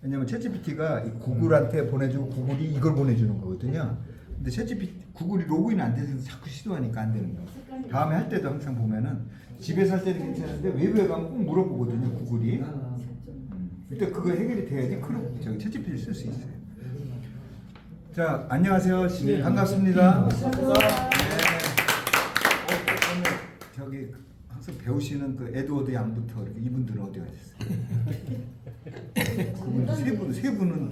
왜냐면 챗GPT가 구글한테 보내주고 구글이 이걸 보내주는 거거든요. 근데 챗GPT 구글이 로그인 안 돼서 자꾸 시도하니까 안 되는 거예요. 다음에 할 때도 항상 보면은 집에서 할 때도 괜찮은데 외부에 가면 꼭 물어보거든요. 구글이. 그때 그거 해결이 돼야지 크롬 저기 챗GPT 쓸 수 있어요. 자, 안녕하세요. 반갑습니다. 오늘 저기 항상 배우시는 그 에드워드 양부터 이렇게 이분들은 어디 가셨어요? 그분 세 분은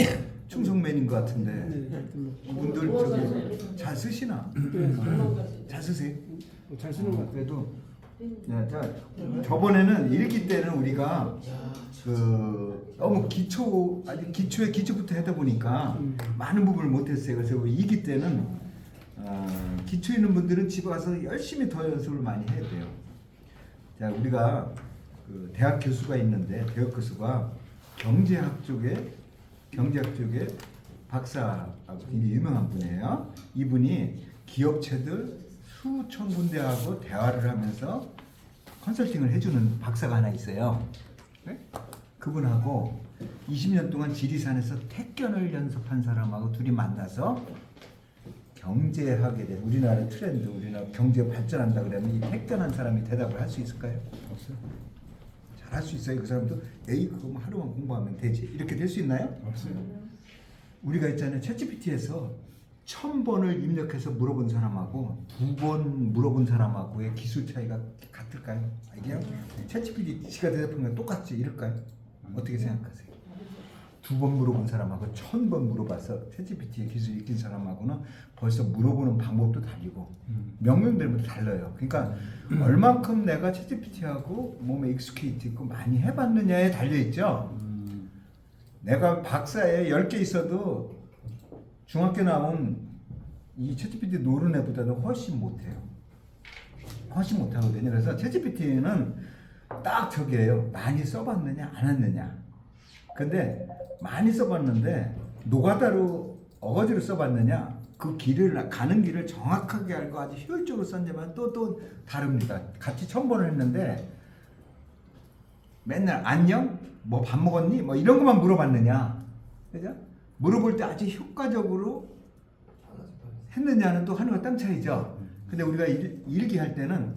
충성맨인 것 같은데 이분들 저기 잘 쓰시나? 잘 쓰세요? 잘 쓰는 것 같아요. 그래도 네, 자, 저번에는 읽기 때는 우리가 그 너무 아주 기초에 기초부터 하다 보니까 많은 부분을 못했어요. 그래서 2기 때는 기초 있는 분들은 집에 가서 열심히 더 연습을 많이 해야 돼요. 자, 우리가 그 대학 교수가 있는데 대학 교수가 경제학 쪽에 박사하고 굉장히 유명한 분이에요. 이분이 기업체들 수천 군데하고 대화를 하면서 컨설팅을 해주는 박사가 하나 있어요. 네? 그분하고 20년 동안 지리산에서 택견을 연습한 사람하고 둘이 만나서 경제학에 대한 우리나라 트렌드, 우리나라 경제 발전한다 그러면 이 택견한 사람이 대답을 할 수 있을까요? 없어요. 잘 할 수 있어요. 그 사람도 에이 그거 하루만 공부하면 되지 이렇게 될 수 있나요? 없어요. 우리가 있잖아요. 챗GPT에서 1000번을 입력해서 물어본 사람하고 2번 물어본 사람하고의 기술 차이가 같을까요? 이게요? 챗GPT가 대답한 건 똑같지 이럴까요? 어떻게 생각하세요? 2번 물어본 사람하고 1000번 물어봐서 챗GPT의 기술이 익힌 사람하고는 벌써 물어보는 방법도 다르고 명령들도 달라요. 그러니까 얼만큼 내가 챗GPT하고 몸에 익숙해져 있고 많이 해봤느냐에 달려있죠. 내가 박사에 10개 있어도 중학교 나온 이 챗GPT 노른 애보다는 훨씬 못해요. 훨씬 못하거든요. 그래서 챗GPT는 딱 저기예요. 많이 써봤느냐 안 했느냐. 근데 많이 써봤는데 노가다로 어거지로 써봤느냐 그 길을 가는 길을 정확하게 알고 아주 효율적으로 썼냐면 또 다릅니다. 같이 1000번을 했는데 맨날 안녕? 뭐 밥 먹었니? 뭐 이런 것만 물어봤느냐. 그죠? 물어볼 때 아주 효과적으로 했느냐는 또 하늘과 땅 차이죠. 근데 우리가 일기 할 때는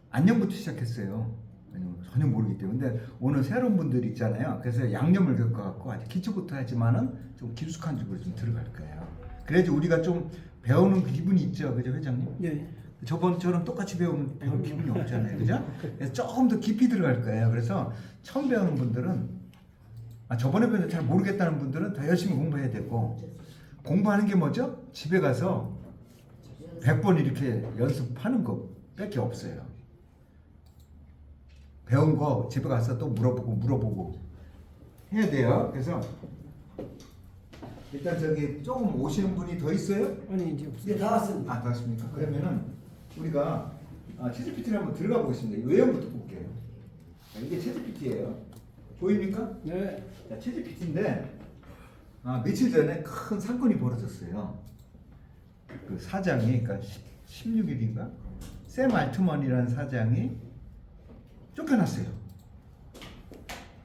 안녕부터 시작했어요. 전혀 모르기 때문에. 근데 오늘 새로운 분들이 있잖아요. 그래서 양념을 겪어갖고 아주 기초부터 하지만은 좀 깊숙한 쪽으로 좀 들어갈 거예요. 그래야지 우리가 좀 배우는 기분이 있죠. 그죠, 회장님? 네. 저번처럼 똑같이 배울 기분이 없잖아요. 그죠? 그래서 조금 더 깊이 들어갈 거예요. 그래서 처음 배우는 분들은 저번에 배우는 잘 모르겠다는 분들은 더 열심히 공부해야 되고 공부하는 게 뭐죠? 집에 가서 100번 이렇게 연습하는 거 밖에 없어요. 배운 거 집에 가서 또 물어보고 해야 돼요. 그래서 일단 저기 조금 오시는 분이 더 있어요? 아니 이제 없어요. 네, 다 왔습니다. 다 왔습니까? 그러면은 우리가 챗GPT를 한번 들어가 보겠습니다. 외형부터 볼게요. 이게 챗GPT예요. 보입니까? 네. 자, 챗GPT인데 며칠 전에 큰 사건이 벌어졌어요. 그 사장이 그러니까 16일인가 샘 알트먼이라는 사장이 쫓겨났어요.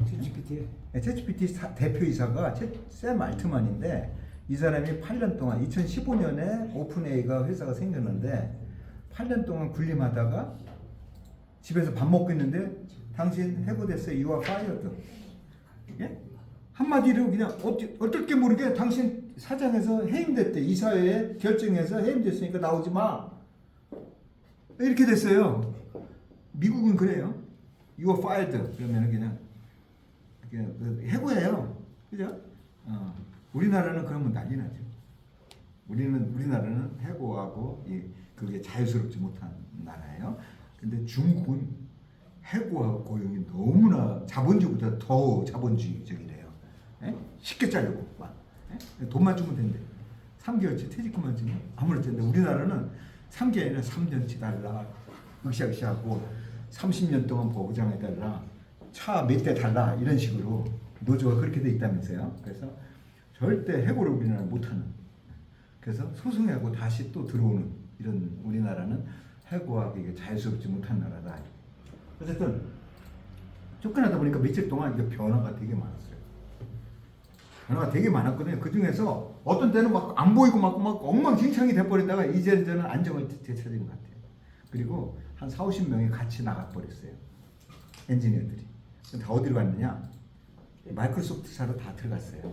챗GPT. 챗GPT 대표이사가 샘 알트먼인데 이 사람이 8년 동안 2015년에 오픈AI가 회사가 생겼는데 8년 동안 군림하다가 집에서 밥 먹고 있는데 당신 해고됐어요. You are fired. 예? 한마디로 그냥 어떨게 모르게 당신 사장에서 해임됐대. 이사회에 결정해서 해임됐으니까 나오지 마. 이렇게 됐어요. 미국은 그래요. You are fired. 그러면 그냥 해고예요. 그죠? 우리나라는 그러면 난리 나죠. 우리나라는 해고하고 그게 자유스럽지 못한 나라예요. 근데 중국은 해고하고 고용이 너무나 자본주의보다 더 자본주의적이래요. 에? 쉽게 자르고 돈만 주면 된대. 3개월치 퇴직금만 주면 아무렇지 않은데 우리나라는 3개월이나 3년치 달라. 으쌰으쌰하고 30년 동안 보장해달라. 차 몇 대 달라. 이런 식으로 노조가 그렇게 돼 있다면서요. 그래서 절대 해고를 우리나라는 못하는. 그래서 소송하고 다시 또 들어오는 이런 우리나라는 해고하고 이게 자유스럽지 못한 나라다. 어쨌든 쫓겨나다 보니까 며칠 동안 이게 변화가 되게 많았어요. 변화가 되게 많았거든요. 그 중에서 어떤 때는 막 안 보이고 막 엉망진창이 돼버리다가 이제는 안정을 되찾은 것 같아요. 그리고 한 4, 50명이 같이 나가버렸어요. 엔지니어들이. 다 어디로 갔느냐? 마이크로소프트사로 다 들어갔어요.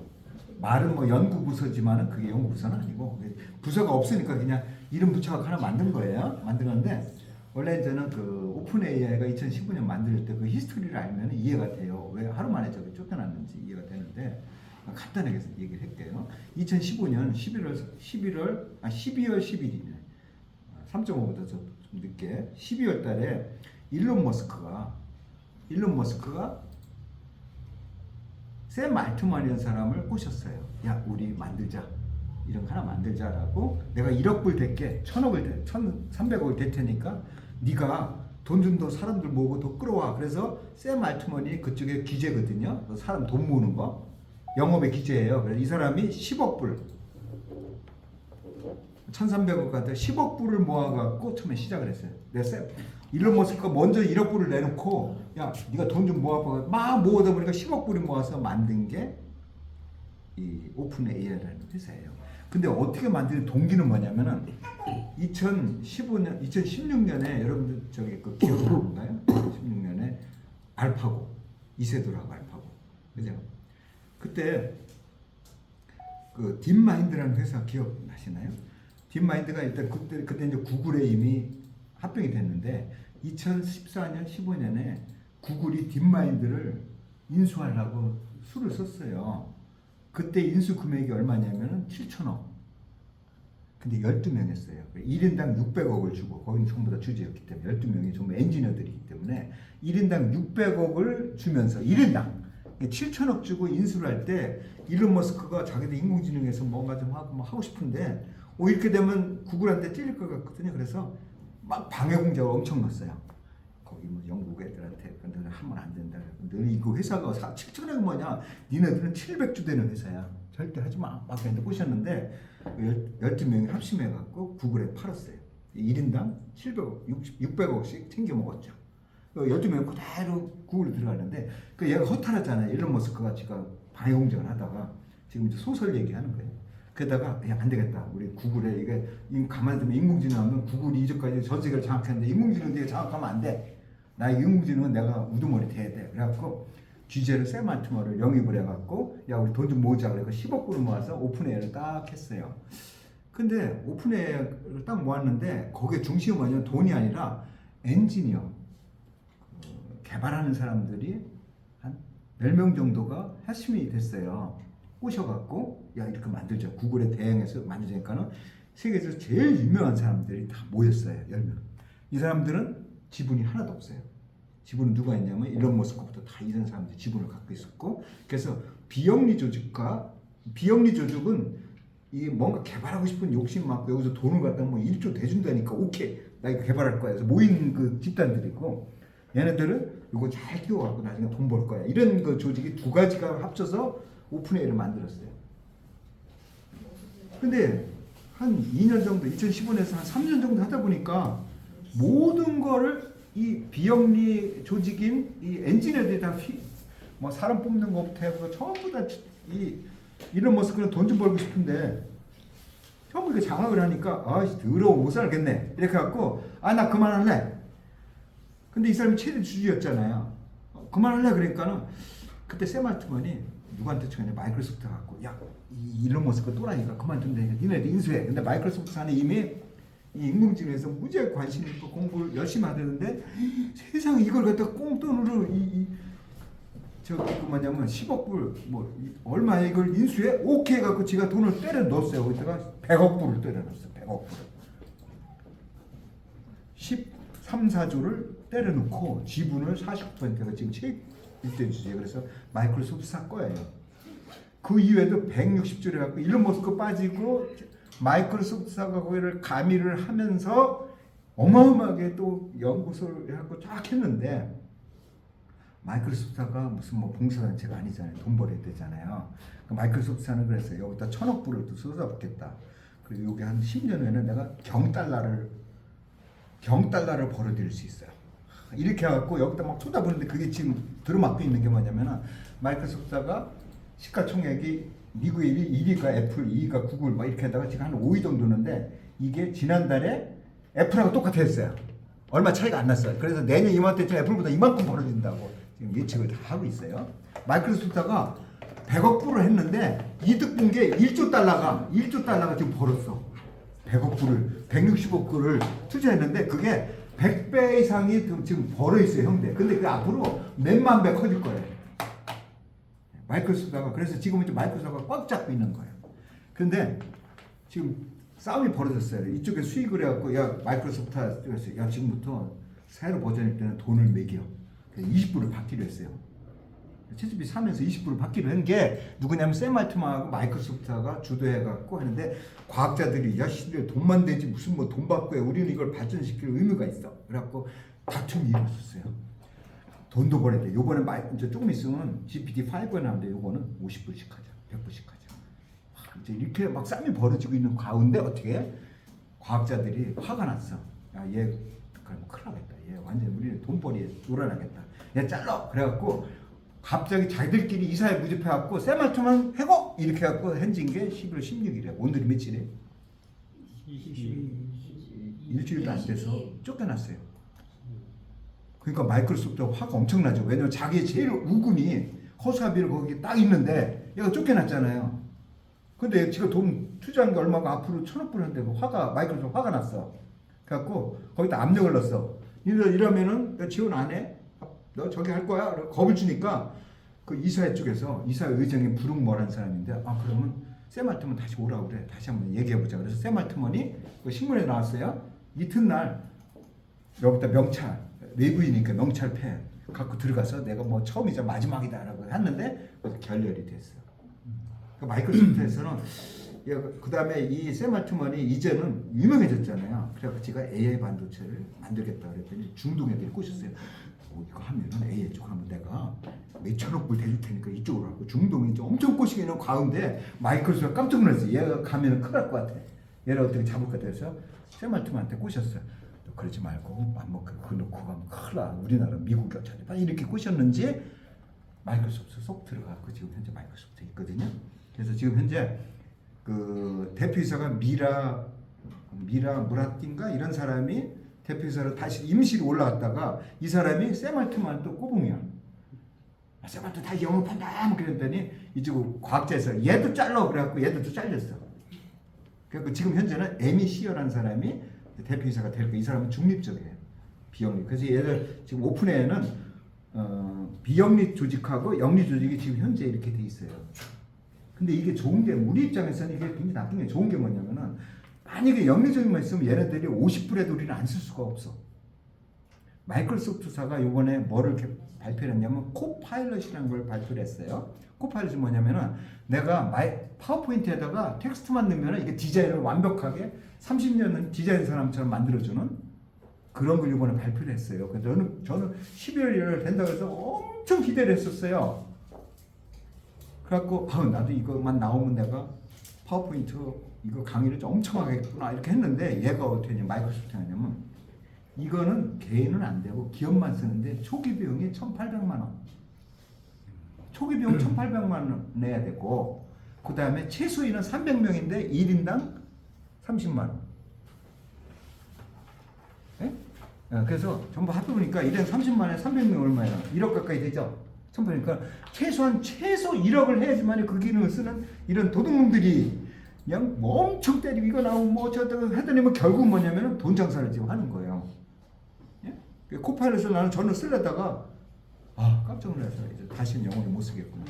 말은 뭐 연구부서지만은 그게 연구부서는 아니고 부서가 없으니까 그냥 이름 붙여갖고 하나 만든 거예요. 만들었는데 원래 저는 그 오픈 AI가 2015년 만들 때 그 히스토리를 알면 이해가 돼요. 왜 하루 만에 저게 쫓겨났는지 이해가 되는데 간단하게 얘기를 할게요. 2015년 12월 10일이네. 3.5보다 좀 늦게 12월 달에 일론 머스크가 샘 알트만이라는 사람을 꼬셨어요. 야, 우리 만들자. 이런 거 하나 만들자라고. 내가 1억 불 댈게. 1,300억을 댈 테니까 네가 돈 좀 더 사람들 모으고 더 끌어와. 그래서 샘 알트만이 그쪽에 기재거든요. 사람 돈 모으는 거. 영업의 기재예요. 그래서 이 사람이 10억 불 1,300억 갖다 10억 불을 모아갖고 처음에 시작을 했어요. 일론 머스크가 먼저 1억 불을 내놓고 야, 네가 돈 좀 모아봐. 막 모으다 보니까 10억 불을 모아서 만든 게 이 오픈 AI라는 회사예요. 근데 어떻게 만든 동기는 뭐냐면은 2016년에 여러분들 저기 그 기억나는가요? 2016년에 알파고 이세돌하고 알파고 그죠? 그때 그 딥마인드라는 회사 기억나시나요? 딥마인드가 일단 그때 이제 구글에 이미 합병이 됐는데 2014년 15년에 구글이 딥마인드를 인수하려고 수를 썼어요. 그때 인수 금액이 얼마냐면은 7천억. 근데 12명 했어요. 1인당 600억을 주고 거기는 전부 다 주주였기 때문에 12명이 전부 엔지니어들이기 때문에 1인당 600억을 주면서 1인당 7천억 주고 인수를 할 때 일론 머스크가 자기들 인공지능에서 뭔가 좀 하고 싶은데 이렇게 되면 구글한테 찔릴 것 같거든요. 그래서 막 방해 공작을 엄청 넣었어요. 거기 뭐 영국 애들한테 근데 하면 안 된다. 너희 이거 회사가 7천억 뭐냐? 니네들은 700주 되는 회사야. 절대 하지 마. 막 그랬는데 꼬셨는데 12명이 합심해갖고 구글에 팔았어요. 1인당 700억, 600억씩 챙겨 먹었죠. 12명이 그대로 구글에 들어갔는데 그 얘가 허탈하잖아요. 일론 머스크가 지금 방해 공작을 하다가 지금 이제 소설 얘기하는 거예요. 그러다가 야, 안 되겠다. 우리 구글에 이게 가만히 두면 인공지능 하면 구글이 이제까지 전 세계를 장악했는데 인공지능 되게 장악하면 안 돼. 나 인공지능은 내가 우두머리 돼야 돼. 그래갖고 규제를 샘 알트만을 영입을 해갖고 야 우리 돈 좀 모으자 그래서 10억 불을 모아서 오픈AI를 딱 했어요. 근데 오픈AI를 딱 모았는데 거기에 중심은 뭐냐면 돈이 아니라 엔지니어 개발하는 사람들이 한 10명 정도가 핵심이 됐어요. 꼬셔갖고 야 이렇게 만들자. 구글에 대응해서 만들자니까는 세계에서 제일 유명한 사람들이 다 모였어요. 10명. 이 사람들은 지분이 하나도 없어요. 지분은 누가 있냐면 일론 머스크부터 다 이런 사람들이 지분을 갖고 있었고 그래서 비영리 조직은 이 뭔가 개발하고 싶은 욕심 많고 여기서 돈을 갖다 뭐 1조 대준다니까 오케이 나 이거 개발할 거야. 그래서 모인 그 집단들이고 얘네들은 이거 잘 키워갖고 나중에 돈 벌 거야. 이런 그 조직이 두 가지가 합쳐서 오픈AI를 만들었어요. 근데 한 2년 정도, 2015년에서 한 3년 정도 하다 보니까 모든 거를 이 비영리 조직인 이 엔지니어들이 다 뭐 사람 뽑는 것부터 해서 전부 다 이 일론 머스크는 돈 좀 벌고 싶은데 전부 이렇게 장악을 하니까 더러워 못 살겠네 이렇게 갖고 나 그만할래. 근데 이 사람이 최대 주주였잖아요. 그만할래 그러니까는 그때 샘 알트만이 누구한테 청했냐 마이크로소프트 갖고 야 이 일론 머스크 또라니까 그만둔다니까 니네들 인수해. 근데 마이크로소프트는 이미 이 인공지능에서 무지하게 관심 있고 공부를 열심히 하는데 세상에 이걸 갖다 꽁돈으로 저기 그 뭐냐면 10억 불 뭐 얼마에 이걸 인수해? 오케이 갖고 지가 돈을 때려 넣었어요. 거기다가 100억 불을 때려 넣었어. 100억 불. 13, 4조를 때려 넣고 지분을 49%가 지금 최일대 주주예요. 그래서 마이크로소프트 사 거예요. 그 이후에도 160조를 갖고 일론 머스크 빠지고 마이크로소프트사가 거기를 가미를 하면서 어마어마하게 또 연구소를 하고 쫙 했는데 마이크로소프트가 무슨 뭐 봉사단체가 아니잖아요. 돈 벌어야 되잖아요. 마이크로소프트사는 그랬어요. 여기다 1,000억 불을 또 쏟아붓겠다. 그리고 여기 한 10년 후에는 내가 경달러를 벌어들일 수 있어요. 이렇게 해갖고 여기다 막 쏟아부는데 그게 지금 들어맞고 있는 게 뭐냐면은 마이크로소프트가 시가총액이 미국의 1위가 애플, 2위가 구글 막 이렇게 하다가 지금 한 5위 정도는데 이게 지난달에 애플하고 똑같았어요. 얼마 차이가 안 났어요. 그래서 내년 이맘때쯤 애플보다 이만큼 벌어진다고 지금 예측을 다 하고 있어요. 마이크로소프트가 100억 불을 했는데 이득 본 게 1조 달러가 지금 벌었어. 100억 불을 160억 불을 투자했는데 그게 100배 이상이 지금 벌어 있어요, 형들. 근데 그 앞으로 몇만 배 커질 거예요. 마이크로소프트가 그래서 지금은 이제 마이크로소프트가 꽉 잡고 있는 거예요. 그런데 지금 싸움이 벌어졌어요. 이쪽에 수익을 해갖고 야 마이크로소프트가 야 지금부터 새로 버전일 때는 돈을 매겨. 20불을 받기로 했어요. 채집이 사면서 20불을 받기로 한 게 누구냐면 샘 알트만하고 마이크로소프트가 주도해갖고 하는데 과학자들이 야 씨들 돈만 되지 무슨 뭐 돈 받고 해. 우리는 이걸 발전시킬 의무가 있어. 그래갖고 다툼이 일어섰어요. 돈도 벌어야 돼. 요번에 이제 조금 있으면 GPT-5가 나오는데 요거는 50불씩 하자. 100불씩 하자. 이제 이렇게 막 싸움이 벌어지고 있는 가운데 어떻게 과학자들이 화가 났어. 야, 얘 그럼 큰일 나겠다. 얘 완전 우리는 돈벌이에 놀아나겠다. 얘 잘라. 그래갖고 갑자기 자기들끼리 이사회 모집해갖고 샘 알트만 해고 이렇게 해갖고 현진 게 11월 16일에 오늘이 며칠이에요? 일주일도 안 돼서 쫓겨났어요. 그러니까 마이크로소프트가 화가 엄청나죠. 왜냐면 자기의 제일 우군이 허수아비를 거기 딱 있는데 얘가 쫓겨났잖아요. 근데 지금 돈 투자한 게 얼마고 앞으로 1,000억 불 한데 마이크로소프트 화가 났어. 그래갖고 거기다 압력을 넣었어. 이러면은 너 지원 안 해? 너 저기 할 거야? 겁을 주니까 그 이사회 쪽에서 이사회 의장이 부릉머라는 사람인데 그러면 샘 알트먼 다시 오라고 그래. 다시 한번 얘기해보자. 그래서 샘 알트먼이 그 신문에 나왔어요. 이튿날 여기다 명찰 외부이니까 명찰패 갖고 들어가서 내가 뭐 처음이자 마지막이다라고 했는데 결렬이 됐어요. 그 마이크로소프트에서는 그 다음에 이 샘 알트먼이 이제는 유명해졌잖아요. 그래서 제가 AI 반도체를 만들겠다 그랬더니 중동 애들이 꼬셨어요. 이거 하면은 AI 쪽 하면 내가 몇천억 불 대줄 테니까 이쪽으로 하고 중동이 이제 엄청 꼬시게 있는 가운데 마이크로소프트가 깜짝 놀랐어요. 얘가 가면은 큰일 날 것 같아. 얘를 어떻게 잡을 것 같아서 샘 알트먼한테 꼬셨어요. 그러지 말고 그거 놓고 가면 큰일 나. 우리나라 미국이 어쩌지 이렇게 꼬셨는지 마이크로소프트 속 들어가고 지금 현재 마이크로소프트 있거든요. 그래서 지금 현재 그 대표이사가 미라 무라틴가 이런 사람이 대표이사로 다시 임시로 올라갔다가 이 사람이 샘 알트만 또 꼽으면 샘 알트 다시 영업한다 뭐 그랬더니 이쪽 과학자에서 얘도 잘라 그래갖고 얘도 또 잘렸어. 그래서 지금 현재는 에미 시어라는 사람이 대표이사가 될 거예요. 이 사람은 중립적이에요. 비영리. 그래서 얘들 지금 오픈에는 비영리 조직하고 영리 조직이 지금 현재 이렇게 돼 있어요. 근데 이게 좋은 게 우리 입장에서는 이게 굉장히 나쁜 게 좋은 게 뭐냐면은 만약에 영리적인만 있으면 얘네들이 50불에도 우리는 안 쓸 수가 없어. 마이크로소프트사가 이번에 뭐를 이렇게 발표를 했냐면 코파일럿이라는 걸 발표를 했어요. 코파일럿이 뭐냐면은 내가 파워포인트에다가 텍스트만 넣으면 이게 디자인을 완벽하게 30년은 디자인 사람처럼 만들어주는 그런 걸 이번에 발표를 했어요. 그래서 저는 12월 1일 된다고 해서 엄청 기대를 했었어요. 그래갖고 나도 이것만 나오면 내가 파워포인트 이거 강의를 좀 엄청 하겠구나 이렇게 했는데 얘가 어떻게 했냐면 마이크로소프트 하냐면 이거는 개인은 안 되고 기업만 쓰는데 초기 비용이 1,800만 원. 초기 비용 1,800만 원 내야 되고 그 다음에 최소인은 300명인데 1인당 30만 원. 네? 그래서 전부 합해보니까 1인 30만 원에 300명 얼마예요? 1억 가까이 되죠? 그러니까 최소 1억을 해야지만 그 기능을 쓰는 이런 도둑놈들이 그냥 뭐 엄청 때리고 이거 나오고 뭐 어쩌다가 하더니 뭐 결국 뭐냐면 돈 장사를 지금 하는 거예요. 예? 코파일럿을 저는 쓰려다가 깜짝 놀라서 이제 다시는 영원히 못 쓰겠구나.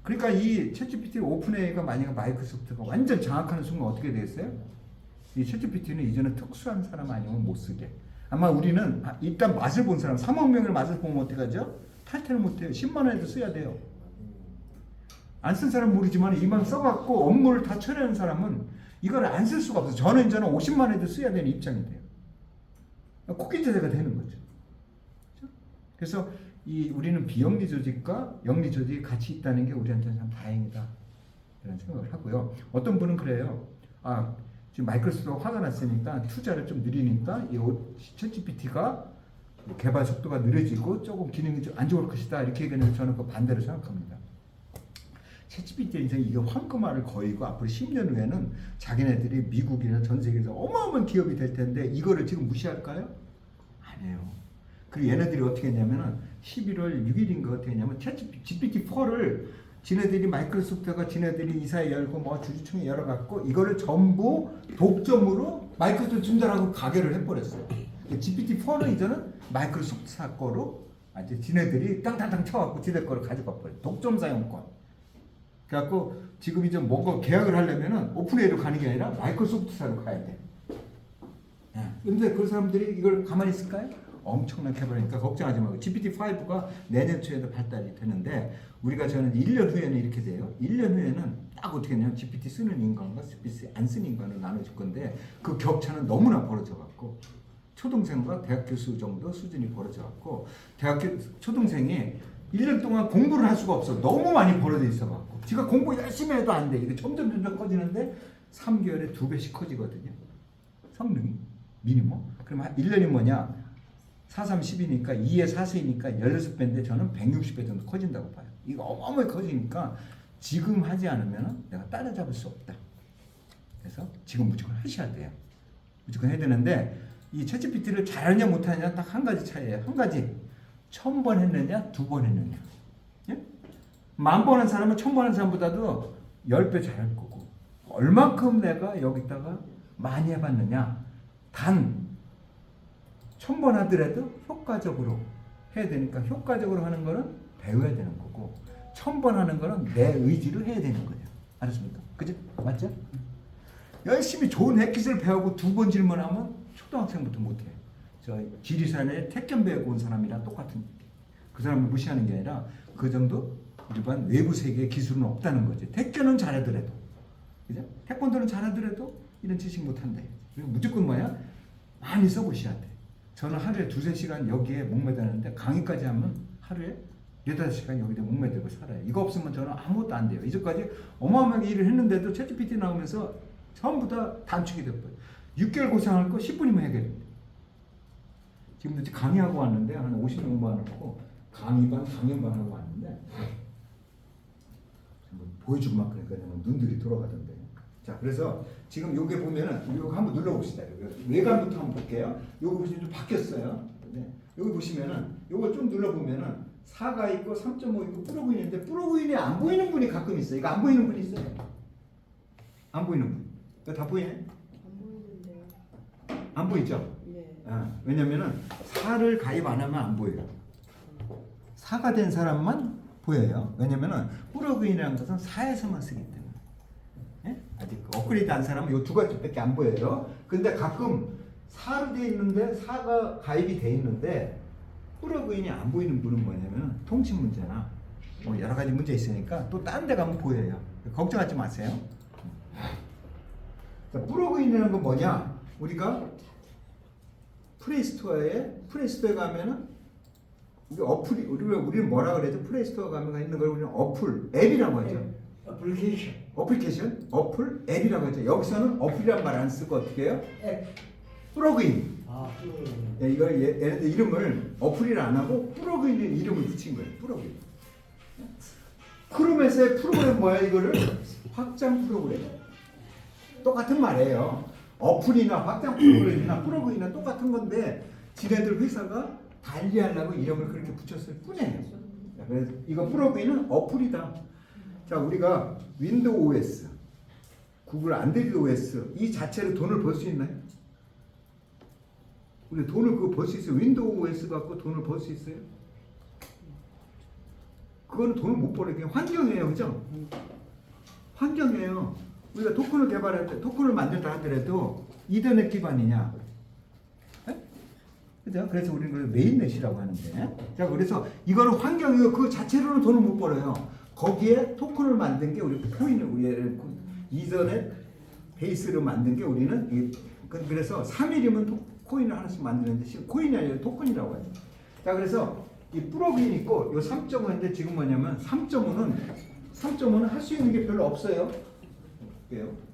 그러니까 이 챗GPT 오픈AI가 만약에 마이크로소프트가 완전 장악하는 순간 어떻게 되겠어요? 이 챗GPT는 이제는 특수한 사람 아니면 못 쓰게. 아마 우리는 일단 맛을 본 사람 3억 명을 맛을 보면 어떻게 하죠? 탈퇴를 못해요. 10만 원에도 써야 돼요. 안 쓴 사람은 모르지만 이만 써갖고 업무를 다 처리하는 사람은 이걸 안 쓸 수가 없어요. 저는 이제는 50만 원에도 써야 되는 입장이 돼요. 코끼리 제재가 되는 거죠. 그래서 우리는 비영리 조직과 영리 조직이 같이 있다는 게 우리한테는 참 다행이다. 이런 생각을 하고요. 어떤 분은 그래요. 지금 마이크로소프트가 화가 났으니까 투자를 좀 느리니까 이 챗GPT가 개발 속도가 느려지고 조금 기능이 좀 안 좋을 것이다. 이렇게 얘기하는 저는 그 반대로 생각합니다. 챗GPT 인생 이게 황금알을 거이고 앞으로 10년 후에는 자기네들이 미국이나 전 세계에서 어마어마한 기업이 될 텐데 이거를 지금 무시할까요? 아니에요. 그리고 얘네들이 어떻게 했냐면은 11월 6일인가 어떻게 했냐면 챗GPT4를 지네들이 마이크로소프트가 지네들이 이사회 열고 뭐 주주총회 열어갖고 이거를 전부 독점으로 마이크로소프트 준다라고 가결을 해버렸어요. GPT4는 이제는 마이크로소프트 거로 이제 지네들이 땅땅땅 쳐갖고 지네 거를 가져가 버려. 독점 사용권. 그래갖고 지금 이제 뭔가 계약을 하려면은 오픈웨이로 가는 게 아니라 마이크로소프트사로 가야 돼. 근데 그 사람들이 이걸 가만히 있을까요? 엄청나게 해버리니까 걱정하지 말고 GPT-5가 내년 초에도 발달이 되는데 우리가 저는 1년 후에는 이렇게 돼요. 1년 후에는 딱 어떻게 했냐면 GPT 쓰는 인간과 GPT 안 쓰는 인간을 나눠줄 건데 그 격차는 너무나 벌어져갖고 초등생과 대학 교수 정도 수준이 벌어져갖고 대학교 초등생이 1년 동안 공부를 할 수가 없어. 너무 많이 벌어져 있어갖고 지가 공부 열심히 해도 안 돼. 이게 점점 커지는데 3개월에 2배씩 커지거든요. 성능이 미니멈. 그럼 1년이 뭐냐? 4, 3, 10이니까 2에 4세이니까 16배인데 저는 160배 정도 커진다고 봐요. 이거 어마어마하게 커지니까 지금 하지 않으면 내가 따라잡을 수 없다. 그래서 지금 무조건 하셔야 돼요. 무조건 해야 되는데 이 챗GPT를 잘하냐 못하냐 딱 한 가지 차이예요. 한 가지. 1000번 했느냐 2번 했느냐. 예? 1000번 한 사람은 1000번 한 사람보다도 10배 잘할 거고 얼만큼 내가 여기다가 많이 해봤느냐. 단 1000번 하더라도 효과적으로 해야 되니까 효과적으로 하는 거는 배워야 되는 거고 1000번 하는 거는 내 의지로 해야 되는 거예요. 알았습니까? 그죠? 맞죠? 열심히 좋은 핵기술을 배우고 2번 질문하면 초등학생부터 못해. 저 지리산에 태권 배우고 온 사람이랑 똑같은 그 사람을 무시하는 게 아니라 그 정도 일반 외부 세계의 기술은 없다는 거지. 태권은 잘하더라도 그죠? 태권도는 잘하더라도 이런 지식 못한다. 그리고 무조건 뭐야? 많이 써보셔야 돼. 저는 하루에 2-3시간 여기에 목매다는데 강의까지 하면 하루에 4-5시간 여기에 목매들고 살아요. 이거 없으면 저는 아무것도 안 돼요. 이제까지 어마어마하게 일을 했는데도 챗GPT 나오면서 전부 다 단축이 돼버려요. 6개월 고생할 거 10분이면 해결해요. 지금도 강의하고 왔는데 한 50명 반하고 강의반, 강연반 하고 왔는데 보여주고 막 그러니까 눈들이 돌아가던데. 자, 그래서 지금 요게 보면은 이거 한번 눌러봅시다. 외관부터 한번 볼게요. 요거 보시면 좀 바뀌었어요. 네. 여기 보시면은 요거 좀 눌러보면은 4가 있고 3.5 있고 프로그인인데 프로그인이 안 보이는 분이 가끔 있어요. 이거 안 보이는 분 있어요? 안 보이는 분. 이거 다 보이네? 안 보이는데요. 안 보이죠? 네. 왜냐면은 4를 가입 안 하면 안 보여요. 4가 된 사람만 보여요. 왜냐면은 프로그인이라는 것은 4에서만 쓰기 때문에. 예? 아직 업그레이드 한 사람은 이 2가지밖에 안 보여요. 근데 가끔 4로 돼 있는데 4가 가입이 돼 있는데 프로그인이 안 보이는 분은 뭐냐면 통신 문제나 뭐 여러 가지 문제 있으니까 또 다른 데 가면 보여요. 걱정하지 마세요. 자, 프로그인이라는 건 뭐냐? 우리가 플레이스토어에 가면은 우리 어플이 우리는 뭐라 그러죠? 플레이스토어 가면 있는 걸 우리는 어플, 앱이라고 하죠. 어플리케이션, 어플, 앱이라고 하죠. 여기서는 어플이란 말 안 쓰고 어떻게 해요? 앱. 프로그인. 프로그인. 예, 이거 얘네들 이름을 어플이라 안 하고 프로그인 이름을 붙인 거예요. 프로그인. 크롬에서의 프로그램 뭐야? 이거를 확장 프로그램. 똑같은 말이에요. 어플이나 확장 프로그램이나 프로그램이나 똑같은 건데 지네들 회사가 달리하려고 이름을 그렇게 붙였을 뿐이에요. 그래서 이거 프로그램은 어플이다. 자, 우리가 윈도우 OS, 구글 안드로이드 OS 이 자체로 돈을 벌 수 있나요? 우리 돈을 그거 벌 수 있어요? 윈도우 OS 갖고 돈을 벌 수 있어요? 그거는 돈을 못 벌어요. 그냥 환경이에요, 그죠? 환경이에요. 우리가 토큰을 개발할 때, 토큰을 만들다 하더라도 이더넷 기반이냐? 네? 그죠? 그래서 우리는 그걸 메인넷이라고 하는데. 자, 그래서 이거는 환경이고 그 자체로는 돈을 못 벌어요. 거기에 토큰을 만든 게 우리 코인을, 우리 이더넷 베이스로 만든 게 우리는, 그래서 3일이면 코인을 하나씩 만드는데 지금 코인이 아니라 토큰이라고 하죠. 자, 그래서 이 프로그램 있고 요 3.5인데 지금 뭐냐면 3.5는 할 수 있는 게 별로 없어요. 볼게요.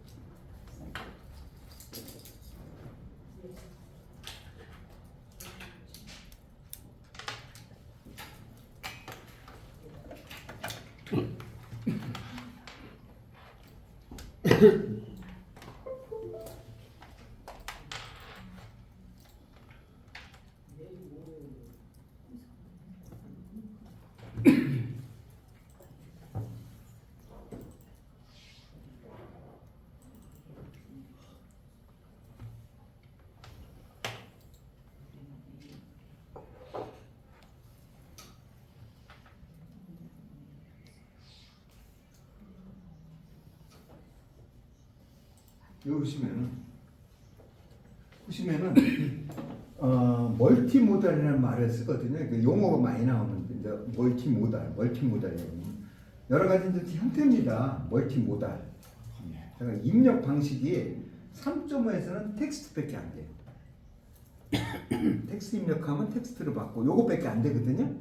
여기 보시면은 멀티모달이라는 말을 쓰거든요. 그 용어가 많이 나오는데 이제 멀티모달이라는 여러 가지 이제 형태입니다. 멀티모달. 그러니까 입력 방식이 3.5에서는 텍스트밖에 안 돼요. 텍스트 입력하면 텍스트를 받고 요것밖에 안 되거든요.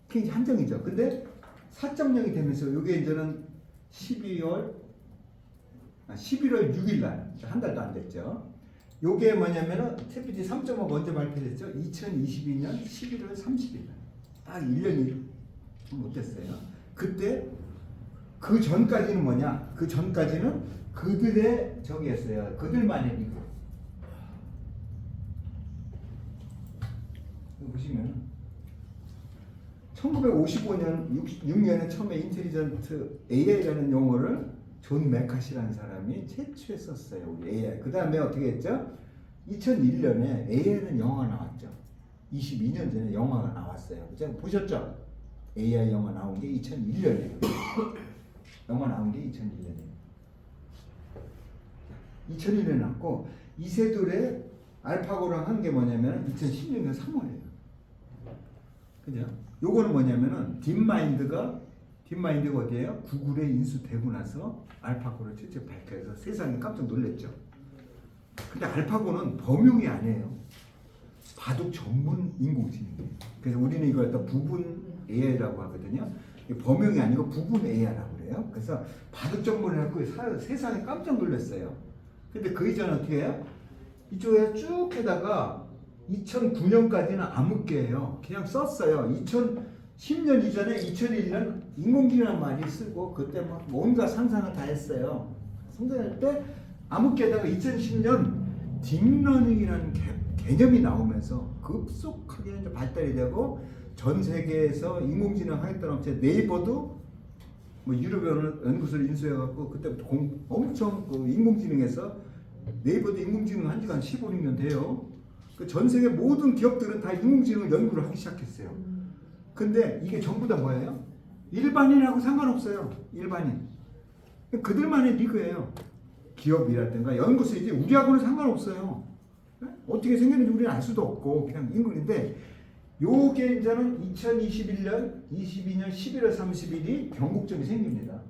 그게 한정이죠. 근데 4.0이 되면서 이게 이제는 11월 6일 날, 한 달도 안 됐죠. 요게 뭐냐면은 챗GPT 3.5가 언제 발표됐죠? 2022년 11월 30일 날. 딱 1년이 좀 못 됐어요. 그때 그 전까지는 뭐냐? 그 전까지는 그들의 저기였어요. 그들만의 리그. 보시면 1955년 6년에 처음에 인텔리전트 AI라는 용어를 존 맥카시라는 사람이 최초에 썼어요. 우리 AI. 그 다음에 어떻게 했죠? 2001년에 AI는 영화가 나왔죠. 22년 전에 영화가 나왔어요. 그죠? 보셨죠? AI 영화 나온 게 2001년이에요. 영화 나온 게 2001년이에요. 2001년에 나왔고 이세돌의 알파고랑 한 게 뭐냐면 2016년 3월이에요. 그죠? 요거는 뭐냐면은 딥마인드가 어디예요? 구글에 인수되고 나서 알파고를 최초 발표해서 세상이 깜짝 놀랐죠. 근데 알파고는 범용이 아니에요. 바둑 전문 인공지능이에요. 그래서 우리는 이걸 갖다 부분 AI라고 하거든요. 범용이 아니고 부분 AI라고 그래요. 그래서 바둑 전문을 갖고 세상이 깜짝 놀랐어요. 근데 그 이전 어떻게 해요? 이쪽에 쭉 해다가 2009년까지는 암흑계예요. 그냥 썼어요. 2010년 이전에 2001년 인공지능이라는 말이 쓰고 그때 막 뭔가 상상을 다 했어요. 상상할 때 암흑계에다가 2010년 딥러닝이라는 개념이 나오면서 급속하게 이제 발달이 되고 전 세계에서 인공지능 하겠다는 업체 네이버도 뭐 유럽 연구소를 인수해갖고 그때부터 엄청 그 인공지능에서 네이버도 인공지능 한 지가 한 15, 16년 돼요. 그 전 세계 모든 기업들은 다 인공지능 연구를 하기 시작했어요. 근데 이게 전부 다 뭐예요? 일반인하고 상관없어요. 일반인. 그들만의 리그예요. 기업이라든가 연구소이지 우리하고는 상관없어요. 어떻게 생겼는지 우리는 알 수도 없고 그냥 인물인데 요게 이제는 2021년 22년 11월 30일이 변곡점이 생깁니다.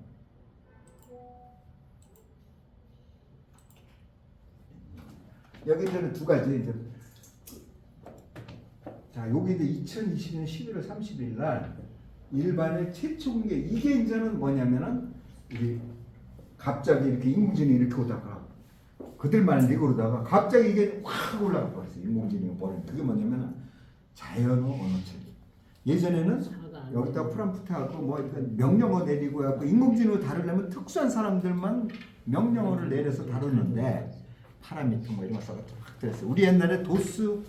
여기 이제는 두 가지 이제 자, 여기 이제 2020년 11월 30일 날 일반의 최초 공개 이게 이제는 뭐냐면은 우리 갑자기 이렇게 인공지능이 이렇게 오다가 그들만 리그로다가 갑자기 이게 확 올라가 버렸어요. 인공지능이 버린 그게 뭐냐면은 자연어 언어체계. 예전에는 여기다 프롬프트하고 뭐 명령어 내리고 해갖고 인공지능을 다루려면 특수한 사람들만 명령어를 내려서 다루는데 파라미터 뭐 이런 거 써서 확 됐어요. 우리 옛날에 도스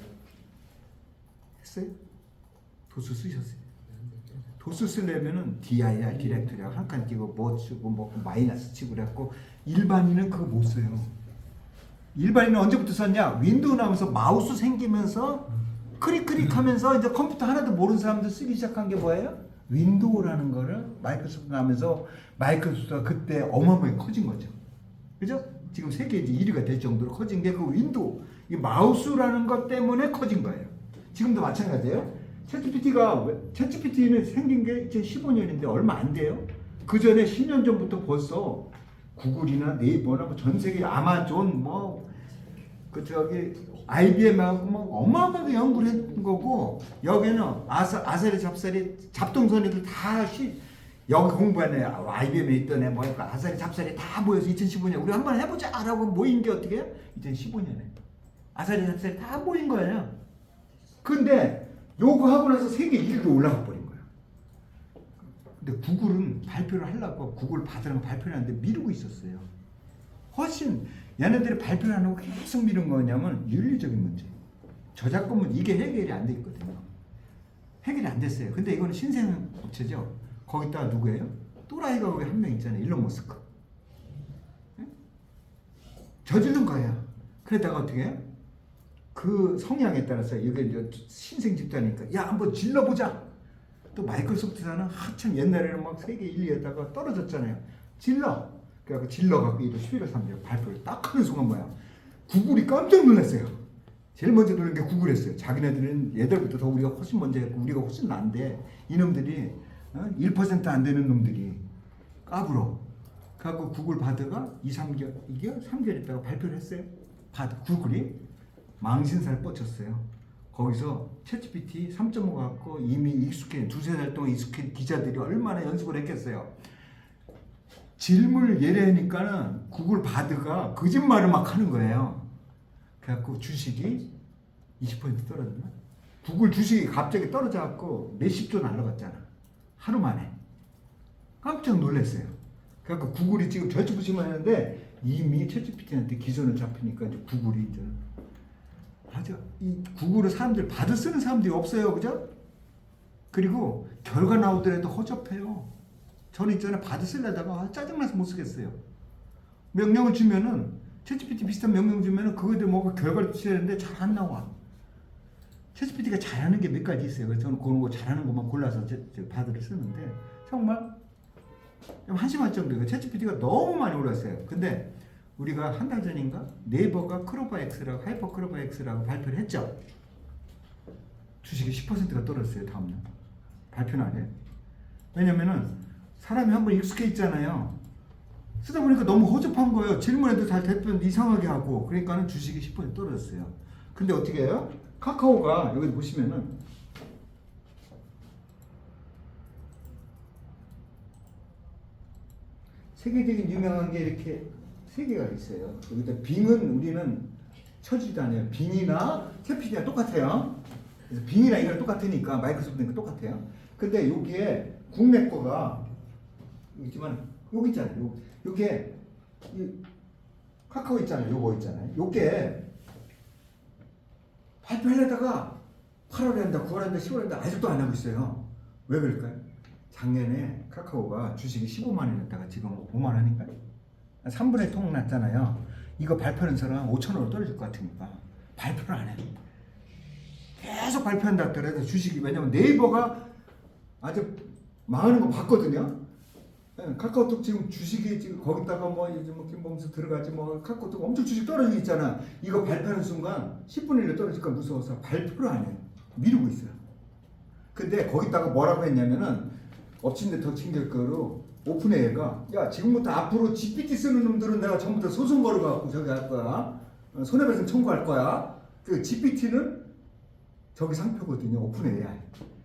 했어요? 도스 쓰셨어요? 도스 쓰려면은 dir 디렉터리하고 한 칸 끼고 뭐 치고 뭐 마이너스 치고 그랬고 일반인은 그거 못 써요. 일반인은 언제부터 썼냐? 윈도우 나오면서 마우스 생기면서 클릭하면서 이제 컴퓨터 하나도 모르는 사람들 쓰기 시작한 게 뭐예요? 윈도우라는 거를 마이크로소프트 나오면서 마이크로소프트가 그때 어마어마하게 커진 거죠. 그죠? 지금 세계 1위가 될 정도로 커진 게 그 윈도우, 이 마우스라는 것 때문에 커진 거예요. 지금도 마찬가지예요. 챗GPT는 생긴 게 2015년인데 얼마 안 돼요. 그 전에 10년 전부터 벌써 구글이나 네이버나 뭐 전 세계 아마존 뭐 그 저기 IBM하고 뭐 어마어마하게 연구를 했던 거고 여기는 아사리 잡동선이들 다 여기 공부하네. IBM에 있던 애 뭐랄까 아사리 잡사리 다 모여서 2015년 우리 한번 해보자라고 모인 게 어떻게 해요? 2015년에 아사리 잡사리 다 모인 거예요. 근데 요거 하고 나서 세계 1위로 올라가 버린 거예요. 근데 구글은 발표를 하려고 구글 받으라고 발표를 하는데 미루고 있었어요. 훨씬 얘네들이 발표를 안 하고 계속 미룬 거냐면 윤리적인 문제. 저작권 문제 이게 해결이 안 돼 있거든요. 해결이 안 됐어요. 근데 이거는 신생 업체죠. 거기다가 누구예요? 또라이가 거기 한 명 있잖아요. 일론 머스크. 네? 저지른 거예요. 그러다가 어떻게 해요? 그 성향에 따라서 이게 이제 신생 집단이니까 야 한번 질러보자. 또 마이크로소프트사는 한참 옛날에는 막 세계 1, 2에다가 떨어졌잖아요. 질러. 그래갖고 질러갖고 이거 11월 3일 발표를 딱 하는 순간 뭐야? 구글이 깜짝 놀랐어요. 제일 먼저 놀란 게 구글이었어요. 자기네들은 얘들부터 더 우리가 훨씬 먼저 했고 우리가 훨씬 난데 이놈들이 1%안 되는 놈들이 까불어. 그래갖고 구글 바드가 2-3개월 이게 3개월 있다가 발표를 했어요. 바드 구글이 망신살 뻗쳤어요. 거기서 챗GPT 3.5 갖고 이미 익숙해 두세 달 동안 익숙한 기자들이 얼마나 연습을 했겠어요. 질문을 예래하니까는 구글 바드가 거짓말을 막 하는 거예요. 그래갖고 주식이 20% 떨어졌나? 구글 주식이 갑자기 떨어져갖고 몇십조 날아갔잖아. 하루 만에. 깜짝 놀랐어요. 그래갖고 구글이 지금 절치부심을 하는데 이미 챗GPT한테 기선을 잡히니까 이제 구글이 이제 맞아. 이 구글을 사람들 바드 쓰는 사람들이 없어요. 그죠? 그리고 결과 나오더라도 허접해요. 저는 있잖아요. 바드 쓰려다가 짜증나서 못 쓰겠어요. 명령을 주면은 챗GPT 비슷한 명령 주면은 그거에 대해 뭐가 결과를 취하는데 잘 안 나와. 챗GPT가 잘하는 게 몇 가지 있어요. 그래서 저는 그런 거 잘하는 것만 골라서 바드를 쓰는데 정말 한심할 정도예요. 챗GPT가 너무 많이 올랐어요. 근데 우리가 한 달 전인가 네이버가 크로바 X라고 하이퍼 크로바 X라고 발표를 했죠. 주식이 10%가 떨어졌어요. 다음날 발표는 안 해요. 왜냐면은 사람이 한번 익숙해 있잖아요. 쓰다 보니까 너무 허접한 거예요. 질문에도 잘 대표는 이상하게 하고 그러니까는 주식이 10% 떨어졌어요. 근데 어떻게 해요? 카카오가 여기 보시면은 세계적인 유명한 게 이렇게 세 개가 있어요. 여기다 빙은 우리는 쳐지도 않아요. 빙이나 챗GPT가 똑같아요. 그래서 빙이나 이거랑 똑같으니까 마이크로소프트니까 똑같아요. 근데 여기에 국내 거가 있지만 여기 있잖아요. 요게 카카오 있잖아요. 요거 있잖아요. 요게 발표하려다가 8월에 한다, 9월에 한다, 10월에 한다 아직도 안 하고 있어요. 왜 그럴까요? 작년에 카카오가 주식이 15만 원이었다가 지금 5만 원인가요? 3분의 통 났잖아요. 이거 발표하는 사람 5천 원으로 떨어질 것 같으니까 발표를 안 해요. 계속 발표한다 하더라도 주식이 왜냐면 네이버가 아주 망하는 거 봤거든요. 카카오톡 지금 주식이 지금 거기다가 뭐 요즘 뭐 김범수 들어가지 뭐 카카오톡 엄청 주식 떨어지고 있잖아. 이거 발표하는 순간 10분의 1로 떨어질까 무서워서 발표를 안 해요. 미루고 있어요. 근데 거기다가 뭐라고 했냐면은 엎친 데 덮친 격거로 오픈AI가 야 지금부터 앞으로 GPT 쓰는 놈들은 내가 전부 다 소송 걸어갖고 저기 할 거야. 손해배상 청구할 거야. 그 GPT는 저기 상표거든요. 오픈AI.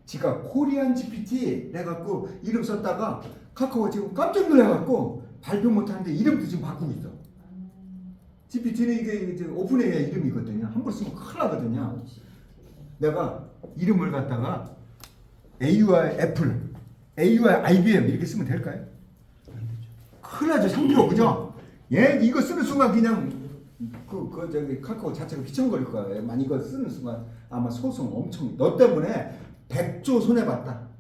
지가 코리안 GPT 해갖고 이름 썼다가 카카오가 지금 깜짝 놀라갖고 발표 못하는데 이름도 지금 바꾸고 있어. GPT는 이게 이제 오픈AI 이름이거든요. 함부로 쓰면 큰일 나거든요. 내가 이름을 갖다가 AUI 애플, AUI IBM 이렇게 쓰면 될까요? 큰일 나죠. 상표 그죠? 예, 이거 쓰는 순간 그냥 저기 카카오 자체가 휘청거릴 거예요. 만 이거 쓰는 순간 아마 소송 엄청 너 때문에 100조 손해봤다.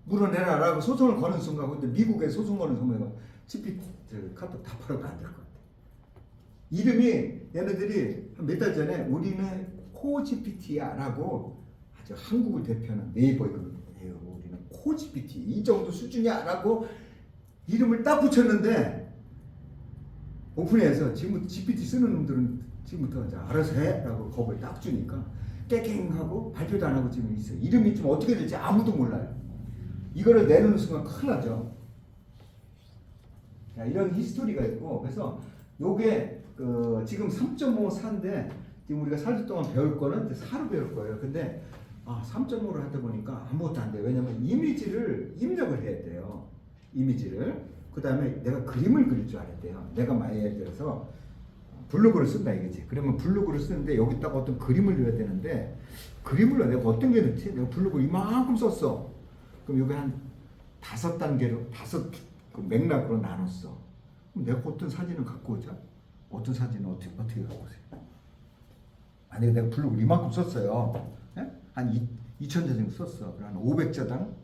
물어내라라고 소송을 거는 순간 근데 미국에 소송 거는 순간 GPT 카톡 다 팔아도 안 될 것 같아. 이름이 얘네들이 몇 달 전에 우리는 코GPT야라고 아주 한국을 대표하는 네이버 우리는 코GPT 이 정도 수준이야라고 이름을 딱 붙였는데 오픈해서 지금 GPT 쓰는 놈들은 지금부터 이제 알아서 해라고 겁을 딱 주니까 깨갱하고 발표도 안 하고 지금 있어요. 이름이 좀 어떻게 될지 아무도 몰라요. 이거를 내놓는 순간 큰일 나죠. 자, 이런 히스토리가 있고 그래서 요게 지금 3.54인데 지금 우리가 4주 동안 배울 거는 이제 4로 배울 거예요. 근데 3.5를 하다 보니까 아무것도 안 돼요. 왜냐면 이미지를 입력을 해야 돼요. 이미지를. 그 다음에 내가 그림을 그릴 줄 알아야 돼요. 내가 만약 예를 들어서 블로그를 쓴다 이거지. 그러면 블로그를 쓰는데 여기다가 어떤 그림을 넣어야 되는데 그림을 내가 어떤 게 넣지? 내가 블로그 이만큼 썼어. 그럼 여기 한 5단계로 5 맥락으로 나눴어. 그럼 내가 어떤 사진을 갖고 오자? 어떤 사진을 어떻게 갖고 오세요? 만약에 내가 블로그를 이만큼 썼어요. 예? 한 2,000자 정도 썼어. 그럼 한 500자당,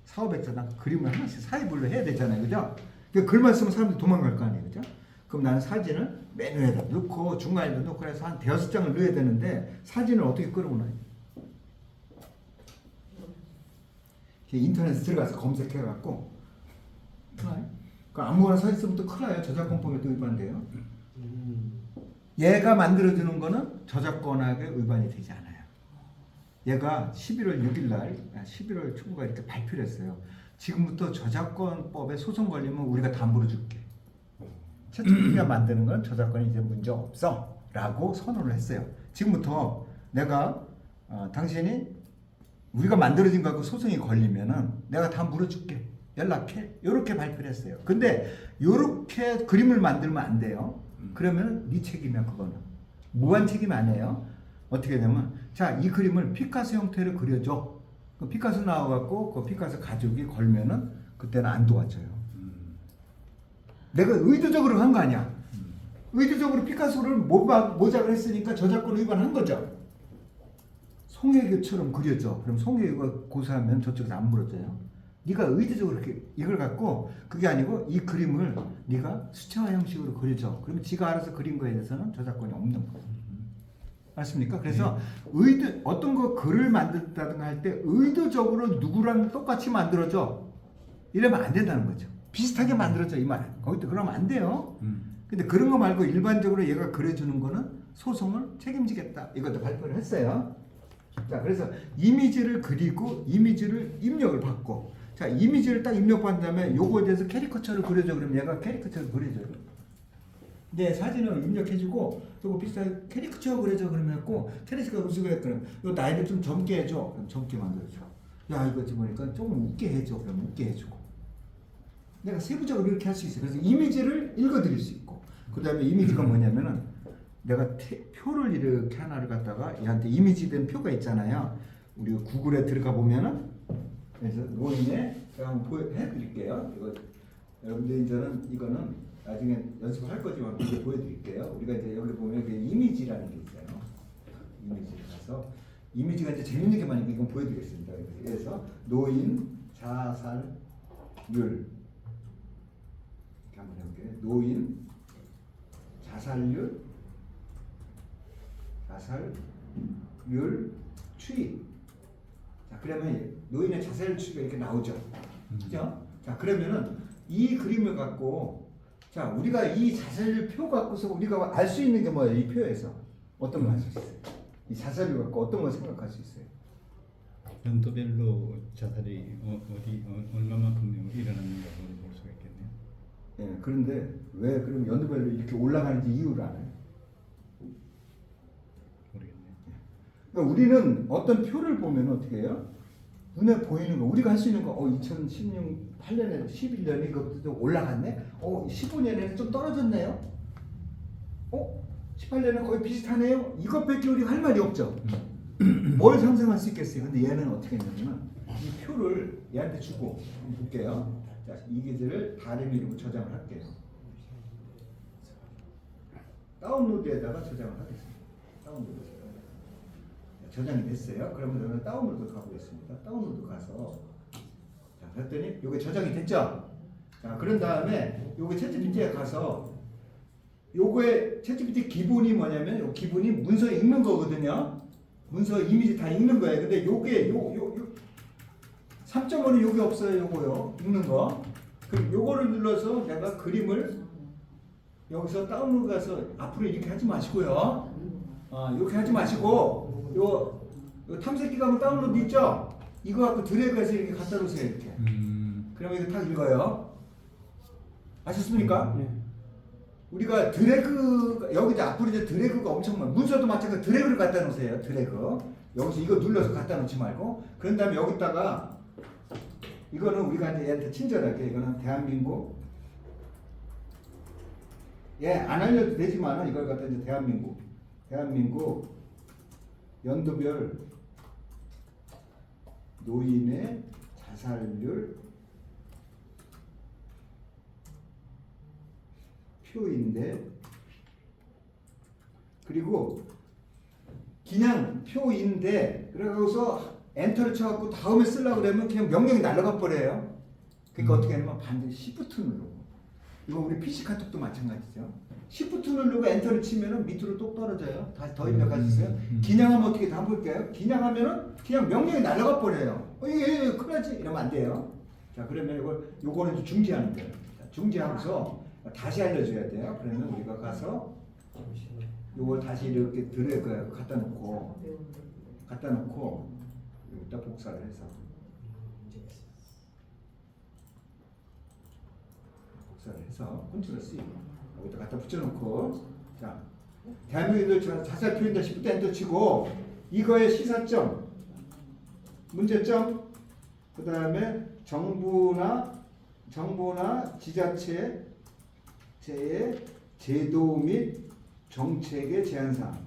400자당 그림을 하나씩 사이블로 해야 되잖아요. 그죠? 그러니까 글만 쓰면 사람들이 도망갈 거 아니에요. 그죠? 그럼 나는 사진을 맨 위에다 넣고 중간에도 넣고 해서 한 5장을 넣어야 되는데 사진을 어떻게 끌어오나요? 인터넷에 들어가서 검색해갖고 그 아무거나 사진 쓰면 또 큰일 나요. 저작권법에 또 위반돼요. 얘가 만들어주는 거는 저작권하게 위반이 되지 않아요. 얘가 11월 6일 날, 11월 초가 이렇게 발표를 했어요. 지금부터 저작권법에 소송 걸리면 우리가 다 물어줄게. 챗GPT가 만드는 건 저작권이 이제 문제 없어 라고 선언을 했어요. 지금부터 내가 당신이 우리가 만들어진 거 갖고 소송이 걸리면은 내가 다 물어줄게. 연락해. 이렇게 발표를 했어요. 근데 이렇게 그림을 만들면 안 돼요. 그러면 네 책임이야. 그거는 무한 책임 아니에요. 어떻게 되면 자, 이 그림을 피카소 형태로 그려줘. 그 피카소 나와갖고 그 피카소 가족이 걸면은 그때는 안 도와줘요. 내가 의도적으로 한 거 아니야. 의도적으로 피카소를 모작을 했으니까 저작권 위반한 거죠. 송혜교처럼 그려줘. 그럼 송혜교가 고소하면 저쪽에서 안 물어줘요. 네가 의도적으로 이렇게 이걸 갖고 그게 아니고 이 그림을 네가 수채화 형식으로 그려줘. 그러면 지가 알아서 그린 거에 대해서는 저작권이 없는 거예요. 맞습니까? 그래서 어떤 거 글을 만든다든가 할 때 의도적으로 누구랑 똑같이 만들어줘. 이러면 안 된다는 거죠. 비슷하게 만들어줘 이 말. 거기도 그러면 안 돼요. 근데 그런 거 말고 일반적으로 얘가 그려주는 거는 소송을 책임지겠다. 이것도 발표를 했어요. 자, 그래서 이미지를 그리고 이미지를 입력을 받고, 자, 이미지를 딱 입력받은 다음에 요거에 대해서 캐리커처를 그려줘. 그러면 얘가 캐리커처를 그려줘요. 네, 사진을 입력해주고 요거 비슷하게 캐리커처 그려줘. 그러면 했고 캐리커처가 그려줘. 그럼 요 나이를 좀 젊게 해줘. 그럼 젊게 만들어줘. 야, 이거 지금 보니까 조금 웃게 해줘. 그럼 웃게 해주고. 내가 세부적으로 이렇게 할 수 있어요. 그래서 이미지를 읽어드릴 수 있고, 그 다음에 이미지가 뭐냐면은 내가 표를 이렇게 하나를 갖다가 얘한테 이미지된 표가 있잖아요. 우리가 구글에 들어가 보면은 그래서 노인에 제가 한번 해드릴게요. 이거 여러분들 이제는 이거는 나중에 연습을 할 거지만 이제 보여드릴게요. 우리가 이제 여기 보면 이미지라는 게 있어요. 이미지를 가서 이미지가 이제 재밌는 게 많으니까 이건 보여드리겠습니다. 그래서 노인 자살률 이렇게 한번 해볼게요. 노인 자살률 추이. 자, 그러면 노인의 자살률 추이가 이렇게 나오죠. 그죠? 자, 그러면은 이 그림을 갖고, 자, 우리가 이 자살률 표 갖고서 우리가 알 수 있는 게 뭐예요? 이 표에서 어떤 걸 할 수 있어요? 이 자살률 갖고 어떤 걸 생각할 수 있어요? 연도별로 자살이 얼마만큼 일어나는가를 볼 수가 있겠네요. 예, 그런데 왜 그럼 연도별로 이렇게 올라가는지 이유를 알아요? 그러니까 우리는 어떤 표를 보면 어떻게 해요? 눈에 보이는 거, 우리가 할 수 있는 거, 2016, 8년에 11년에 그것도 올라갔네? 15년에는 좀 떨어졌네요? 18년에 거의 비슷하네요? 이것밖에 우리가 할 말이 없죠? 뭘 상상할 수 있겠어요? 근데 얘는 어떻게 했냐면 이 표를 얘한테 주고 한번 볼게요. 자, 이 기지를 다른 이름으로 저장을 할게요. 다운로드에다가 저장을 하겠습니다. 다운로드. 저장이 됐어요. 그러면 저는 다운로드 가보겠습니다. 다운로드 가서 자, 그랬더니 이게 저장이 됐죠? 자, 그런 다음에 요게 챗GPT에 가서 요거의 챗GPT 기본이 뭐냐면 요 기본이 문서 읽는 거거든요. 문서 이미지 다 읽는 거예요. 근데 요게 요 3.5는 요게 없어요. 요거요. 읽는 거. 그럼 요거를 눌러서 내가 그림을 여기서 다운로드 가서 앞으로 이렇게 하지 마시고요. 이렇게 하지 마시고 요 탐색기 가면 다운로드 있죠? 이거 갖고 드래그해서 이렇게 갖다 놓으세요. 이렇게. 그러면 이거 딱 읽어요. 아셨습니까? 우리가 드래그 여기 이제 앞으로 이제 드래그가 엄청 많아. 문서도 마찬가지로 드래그를 갖다 놓으세요. 드래그. 여기서 이거 눌러서 갖다 놓지 말고. 그런 다음에 여기다가 이거는 우리가 이제 얘한테 친절하게 이거는 대한민국 안 알려도 되지만 이걸 갖다 이제 대한민국 연도별 노인의 자살률 표인데 그리고 그냥 표인데 그래서 엔터를 쳐갖고 다음에 쓰려고 그러면 그냥 명령이 날아가 버려요. 그러니까 어떻게 하냐면 반드시 Shift 누르고, 이거 우리 PC 카톡도 마찬가지죠. Shift 누르고 엔터를 치면은 밑으로 똑 떨어져요. 다시 더 입력할 수 있어요. 기냥하면 어떻게 다 볼게요. 기냥하면은 그냥 명령이 날아가 버려요. 이게 큰일 나지 이러면 안 돼요. 자, 그러면 요거는 중지하는 거예요. 자, 중지하면서 다시 알려줘야 돼요. 그러면 우리가 가서 요걸 다시 이렇게 갖다 놓고 여기다 복사를 해서 컨트롤 C 여기다 갖다 붙여놓고, 자, 대한민국을 자살 표현다 싶을 때 엔터 치고, 이거의 시사점, 문제점, 그 다음에 정부나 지자체의 제도 및 정책의 제안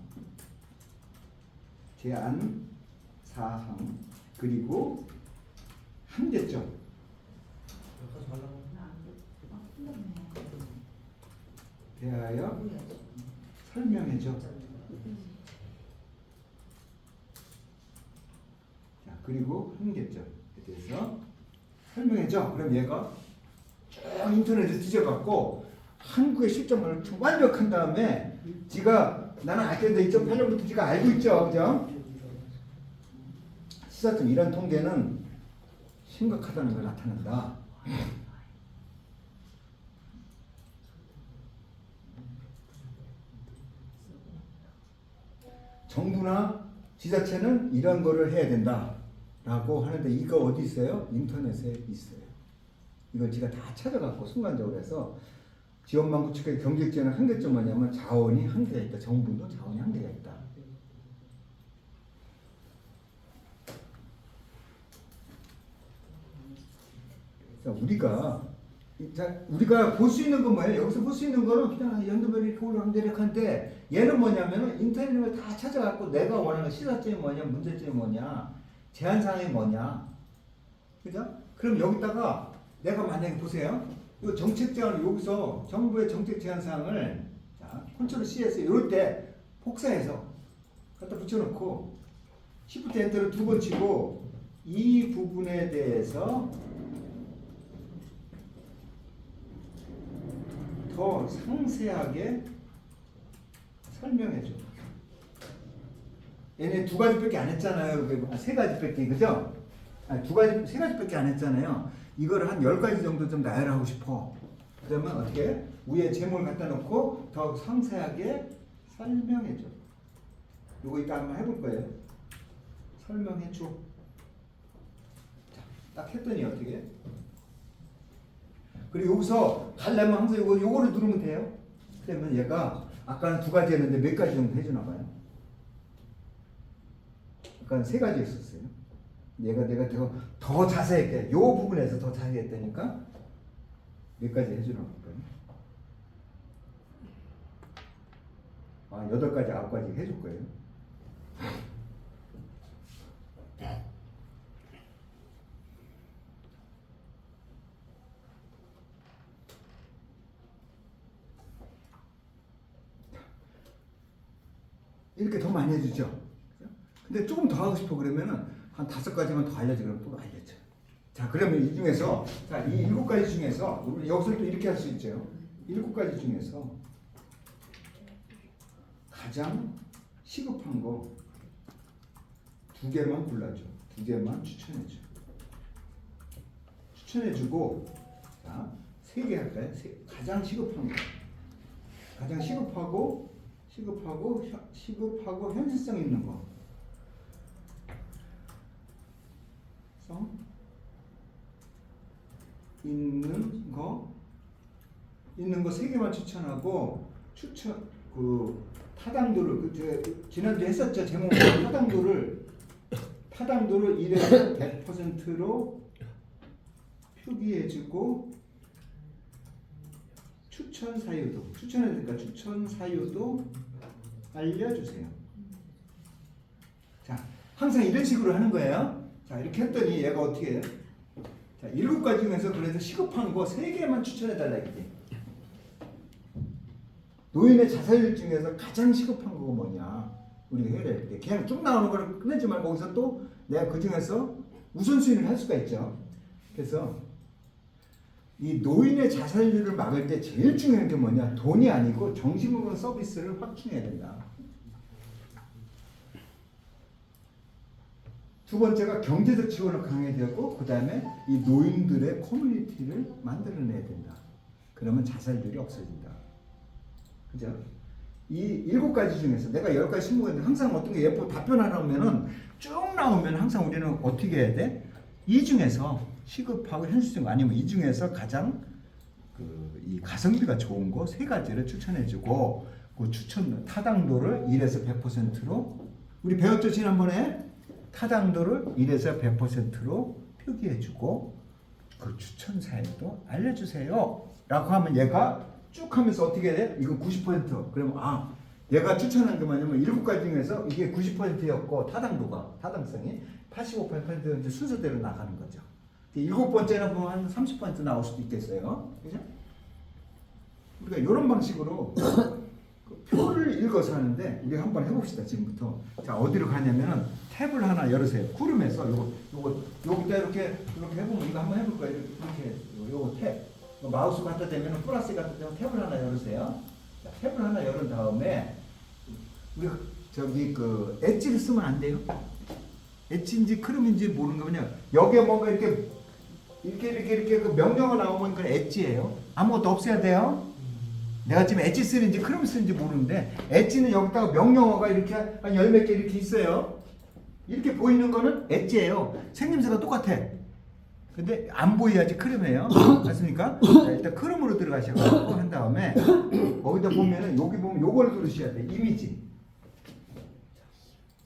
사항, 그리고 한계점. 대하여 설명해줘. 자, 그리고 한계점에 대해서 설명해줘. 그럼 얘가 쭉 인터넷에 뒤져갖고 한국의 실정을 완벽한 다음에 지가 나는 알 텐데 2.8년부터 지가 알고 있죠, 그죠? 시사점 이런 통계는 심각하다는 걸 나타낸다. 정부나 지자체는 이런 거를 해야 된다라고 하는데, 이거 어디 있어요? 인터넷에 있어요. 이걸 제가 다 찾아갖고 순간적으로 해서 지원망 구축의 경제적 지원의 한계점 뭐냐면 자원이 한계가 있다. 정부도 자원이 한계가 있다. 우리가 볼 수 있는 건 뭐예요? 여기서 볼 수 있는 거는 그냥 연도별이 이렇게 올라가는데 이렇게 하는데, 얘는 뭐냐면은 인터넷을 다 찾아갖고 내가 원하는 시사점이 뭐냐, 문제점이 뭐냐, 제한사항이 뭐냐, 그죠? 그럼 여기다가 내가 만약에 보세요. 이 정책 제안을 여기서 정부의 정책 제한사항을 자, 컨트롤 C에서 이럴 때 복사해서 갖다 붙여놓고 Shift 엔터를 2번 치고 이 부분에 대해서 더 상세하게 설명해줘. 얘네 2가지밖에 안 했잖아요. 3가지밖에, 그죠? 세 가지밖에 안 했잖아요. 이거를 한 10가지 정도 좀 나열하고 싶어. 그러면 어떻게? 위에 제목을 갖다 놓고 더 상세하게 설명해줘. 이거 이따 한번 해볼 거예요. 설명해줘. 자, 딱 했더니 어떻게? 그리고 여기서 가려면 항상 요거를 누르면 돼요. 그러면 얘가 아까는 2가지 했는데 몇 가지 정도 해주나 봐요. 아까는 3가지 했었어요. 내가 더 자세하게 요 부분에서 더 자세히 했다니까 몇 가지 해주나 볼까요? 8가지, 9가지 해줄 거예요. 이렇게 더 많이 해주죠. 근데 조금 더 하고 싶어 그러면은 한 5가지만 더 알려줘. 그러면 또 알려줘. 자, 그러면 이 중에서 이 7가지 중에서 우리 여기서 또 이렇게 할 수 있죠. 7가지 중에서 가장 시급한 거 2개만 골라줘. 2개만 추천해줘. 추천해주고, 자, 3개 할까요? 가장 시급한 거. 가장 시급하고 현실성 있는 거. 있는 거 3개만 추천하고, 타당도를 지난주에 했었죠. 제목 타당도를 1에서 100%로 표기해주고, 추천 사유도 알려주세요. 자, 항상 이런 식으로 하는 거예요. 자, 이렇게 했더니 얘가 어떻게 해요? 자, 7가지 중에서 그래서 시급한 거 3개만 추천해달라 이게. 노인의 자살률 중에서 가장 시급한 거가 뭐냐? 우리가 해결할 때 그냥 쭉 나오는 거를 끝내지 말고 거기서 또 내가 그 중에서 우선순위를 할 수가 있죠. 그래서 이 노인의 자살률을 막을 때 제일 중요한 게 뭐냐? 돈이 아니고 정신건강 서비스를 확충해야 된다. 두 번째가 경제적 지원을 강화되고 그 다음에 이 노인들의 커뮤니티를 만들어내야 된다. 그러면 자살률이 없어진다. 그죠? 이 7가지 중에서 내가 10가지 신문했는데 항상 어떤 게 예쁘고 답변 하나 오면은 쭉 나오면 항상 우리는 어떻게 해야 돼? 이 중에서 시급하고 현실적 아니면 이 중에서 가장 이 가성비가 좋은 거 3가지를 추천해주고 그 추천 타당도를 1에서 100%로 우리 배웠죠 지난번에 타당도를 1에서 100%로 표기해주고 그 추천 사연도 알려주세요 라고 하면 얘가 쭉 하면서 어떻게 돼? 이거 90% 그러면 얘가 추천한 게 뭐냐면 7가지 중에서 이게 90%였고 타당성이 85% 이제 순서대로 나가는 거죠. 7번째는 보면 한 30% 나올 수도 있겠어요. 그죠? 우리가 이런 방식으로 그 표를 읽어서 하는데 우리 한번 해봅시다 지금부터. 자 어디로 가냐면은 탭을 하나 열으세요. 구름에서 요거 이렇게 해보면 이거 한번 해볼 거예요. 이렇게 요거 탭. 마우스 갖다 대면 플러스 갖다 대면 탭을 하나 열으세요. 자, 탭을 하나 열은 다음에 우리가 저기 그 엣지를 쓰면 안 돼요. 엣지인지 크롬인지 모르는 거면요. 여기에 뭔가 이렇게 그 명령어 나오면 그건 엣지예요. 아무것도 없애야 돼요. 내가 지금 엣지 쓰는지 크롬 쓰는지 모르는데 엣지는 여기다가 명령어가 이렇게 한 10몇 개 이렇게 있어요. 이렇게 보이는 거는 엣지예요. 생김새가 똑같아. 근데 안 보여야지 크롬이에요. 맞습니까? 자, 일단 크롬으로 들어가시고 한 다음에 거기다 보면은 여기 보면 요걸 누르셔야 돼.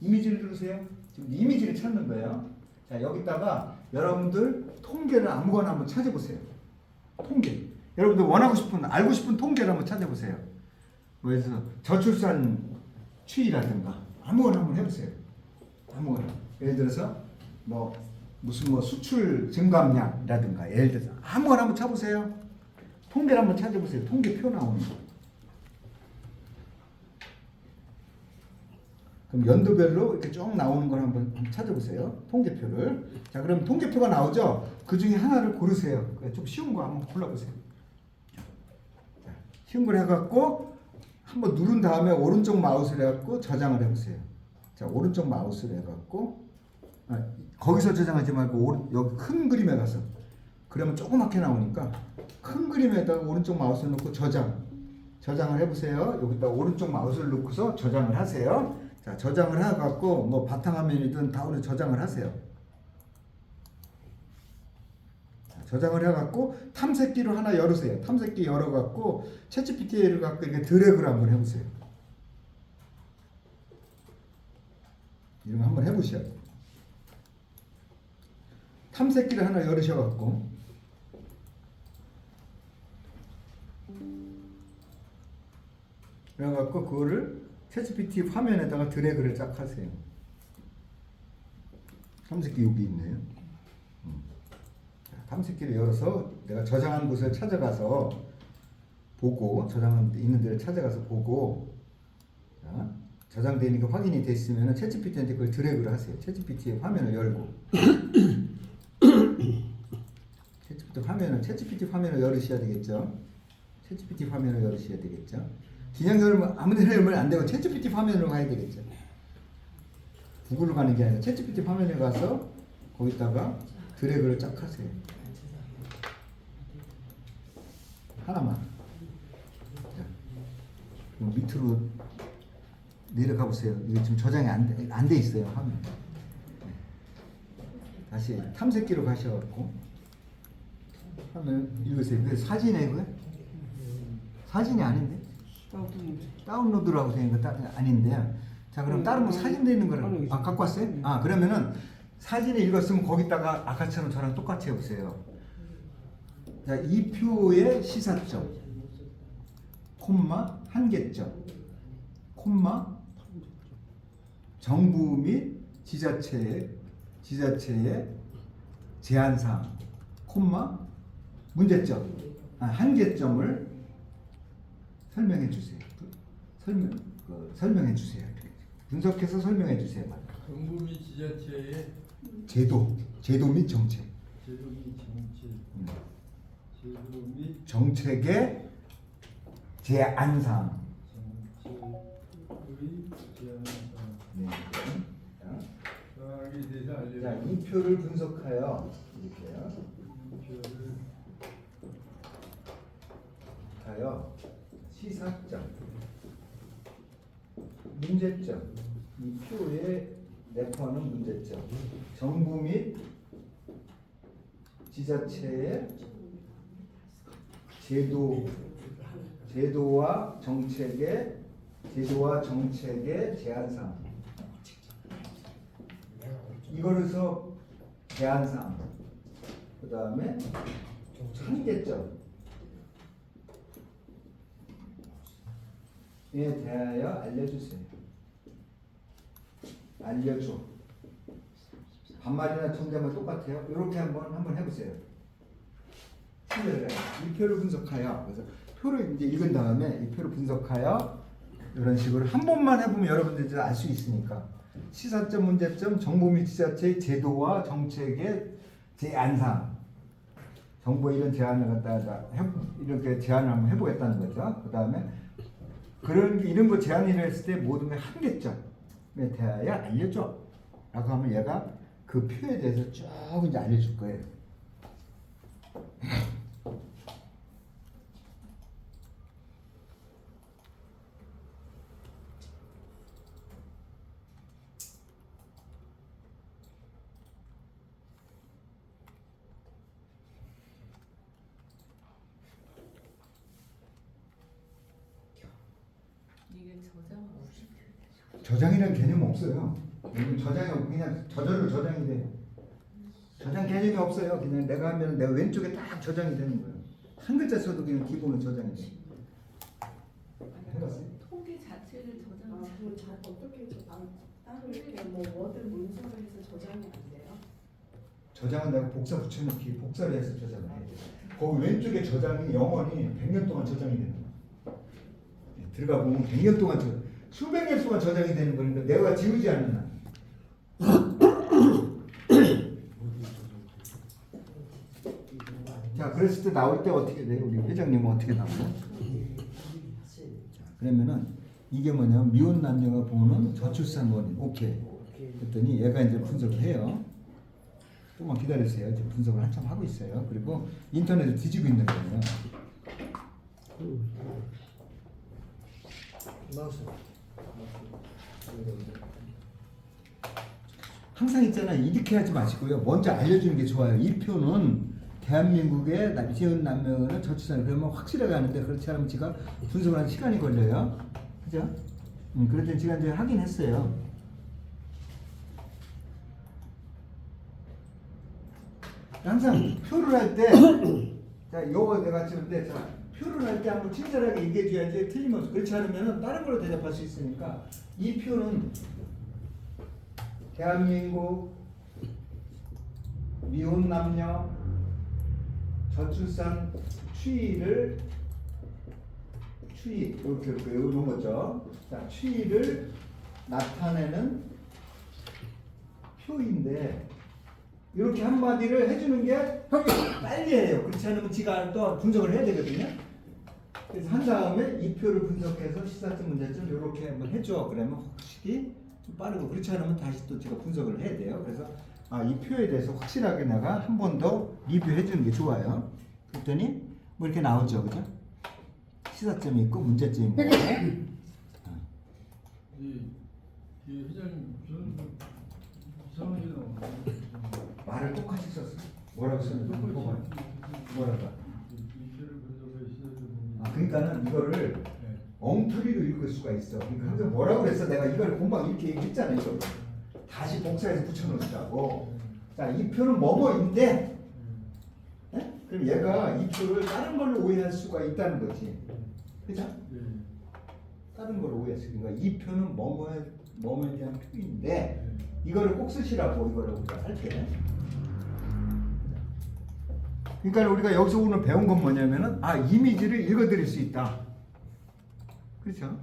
이미지를 누르세요. 지금 이미지를 찾는 거예요. 자 여기다가 여러분들 통계를 아무거나 한번 찾아보세요. 통계. 여러분들 알고 싶은 통계를 한번 찾아보세요. 그래서 저출산 추이라든가 아무거나 한번 해보세요. 아무거나. 예를 들어서 무슨 수출 증감량이라든가 예를 들어서 아무거나 한번 쳐보세요. 통계를 한번 찾아보세요. 통계표 나오는 거. 그럼 연도별로 이렇게 쭉 나오는 걸 한번 찾아보세요. 통계표를. 자, 그럼 통계표가 나오죠? 그 중에 하나를 고르세요. 좀 쉬운 거 한번 골라보세요. 자, 쉬운 걸 해갖고 한번 누른 다음에 오른쪽 마우스를 해갖고 저장을 해보세요. 자, 오른쪽 마우스를 해갖고 거기서 저장하지 말고 여기 큰 그림에 가서 그러면 조그맣게 나오니까 큰 그림에다가 오른쪽 마우스를 놓고 저장을 해보세요. 여기다 오른쪽 마우스를 놓고서 저장을 하세요. 자, 저장을 해갖고 바탕화면이든 다운을 저장을 하세요. 자, 저장을 해갖고 탐색기를 하나 열으세요. 탐색기 열어갖고 챗GPT를 갖고 이렇게 드래그를 한번 해보세요. 이런 거 한번 해보셔야 돼요. 탐색기를 하나 열으셔갖고 그래갖고 그거를 챗GPT 화면에다가 드래그를 쫙 하세요. 탐색기 여기 있네요. 탐색기를 열어서 내가 저장한 곳을 찾아가서 보고 저장한 있는 데를 찾아가서 보고 저장되니까 확인이 됐으면 챗GPT한테 그걸 드래그를 하세요. 챗GPT의 화면을 열고 챗GPT 화면을 열으셔야 되겠죠. 챗GPT 화면을 열으셔야 되겠죠. 그냥 열면 아무데나 열면 안 되고 챗GPT 화면으로 가야 되겠죠. 구글로 가는 게 아니라 챗GPT 화면에 가서 거기다가 드래그를 쫙 하세요. 하나만. 자, 그럼 밑으로 내려가 보세요. 이게 지금 저장이 안 돼 있어요. 화면. 다시 탐색기로 가셔갖고 화면 읽으세요. 그게 사진이에요, 그게? 사진이 아닌데? 다운로드라고 되는 거 아닌데요. 자, 그럼 다른 뭐 사진 돼 있는 거를 갖고 왔어요? 그러면은 사진을 읽었으면 거기다가 아까처럼 저랑 똑같이 해보세요. 자, 이 표의 시사점, 콤마 한계점, 콤마 정부 및 지자체의 제한사항, 콤마 문제점, 한계점을 설명해 주세요. 설명해 주세요. 분석해서 설명해 주세요. 정부 및 지자체의 제도 및 정책. 제도 및 정책, 제도 및 정책의 제안사항. 정책의 제안사항. 네. 사항에 대해서 자, 알려주는 이 표를 분석하여 이렇게요. 표를 하여 시사점, 문제점, 이 표에 내포하는 문제점, 정부 및 지자체의 제도와 정책의 제한사항. 이거로서 제한사항. 그 다음에 한계점. 에 대하여 알려주세요. 알려줘. 반말이나 존댓말 똑같아요. 이렇게 한번 해보세요. 이 표를 분석하여, 그래서 표를 이제 읽은 다음에 이 표를 분석하여 이런 식으로 한 번만 해보면 여러분들이 이제 알 수 있으니까 시사점, 문제점, 정부 및 지자체의 제도와 정책의 제안사항. 정부의 이런 제안을 갖다가 이렇게 제안을 한번 해보겠다는 거죠. 그 다음에 이런 거 제안을 했을 때 모든 게 한계점에 대하여 알려줘 라고 하면 얘가 그 표에 대해서 쭉 이제 알려줄 거예요. 이게 저장 저장이라는 개념 없어요. 여기 저장이 없고 그냥 저절로 저장이 돼. 저장 개념이 없어요. 그냥 내가 하면 내가 왼쪽에 딱 저장이 되는 거예요. 한 글자 써도 그냥 기본으로 저장이 돼. 해봤어요? 통계 자체를 저장. 그럼 어떻게 따로 이렇게 뭐 워드 문서로 해서 저장이 안 돼요? 저장은 내가 복사 붙여넣기 복사를 해서 저장을 해야 돼. 거기 왼쪽에 저장이 영원히 100년 동안 저장이 되는 거야. 들어가 보면 100년 동안 수백 년 동안 저장이 되는 거니까 내가 지우지 않는 한. 자, 그랬을 때 나올 때 어떻게 돼요? 우리 회장님은 어떻게 나와요? 자, 그러면은 이게 뭐냐면 미혼 남녀가 보는 저출산 원인. 오케이. 그랬더니 얘가 이제 분석을 해요. 조금만 기다리세요. 지금 분석을 한참 하고 있어요. 그리고 인터넷을 뒤지고 있는 거예요. 항상 있잖아요. 이렇게 하지 마시고요. 먼저 알려주는 게 좋아요. 이 표는 대한민국의 미혼 남녀는 저출산 그러면 확실하게 하는데 그렇지 않으면 제가 분석을 하는 시간이 걸려요. 그죠? 그랬더니 제가 이제 하긴 했어요. 항상 표를 할 때, 자, 요거 내가 찍는데, 자, 표를 할 때 한번 친절하게 얘기해줘야지 틀림없어. 그렇지 않으면 다른 걸로 대답할 수 있으니까 이 표는 대한민국 미혼 남녀 저출산 추이를 이렇게 이런 거죠. 자, 추이를 나타내는 표인데 이렇게 한마디를 해주는 게 형이 빨리 해요. 그렇지 않으면 지가 또 분석을 해야 되거든요. 그래서 한 다음에 이 표를 분석해서 시사점 문제점 이렇게 한번 해줘. 그러면 확실히 좀 빠르고 그렇지 않으면 다시 또 제가 분석을 해야 돼요. 그래서 이 표에 대해서 확실하게 내가 한 번 더 리뷰해 주는 게 좋아요. 그랬더니 뭐 이렇게 나오죠, 그죠? 시사점이 있고 문제점이 있고. 이 회장님 저는 이상하게 나오는데 말을 똑같이 썼어. 뭐라고 썼는지 보고 뭐라고? 이 표를 분석해 시작해보니 그러니까는 이거를 엉터리로 읽을 수가 있어. 그러니까 항상 뭐라고 그랬어? 내가 이걸 금방 이렇게 얘기했잖아. 이거 다시 복사해서 붙여놓으라고. 자, 이 표는 뭐뭐인데, 그럼 얘가 이 표를 다른 걸로 오해할 수가 있다는 거지. 그죠? 다른 걸로 오해할 수 있는 거야. 이 표는 뭐뭐에 대한 표인데, 이거를 꼭 쓰시라고 이거를 우리가 할 때. 그러니까 우리가 여기서 오늘 배운 건 뭐냐면은 이미지를 읽어드릴 수 있다. 그렇죠?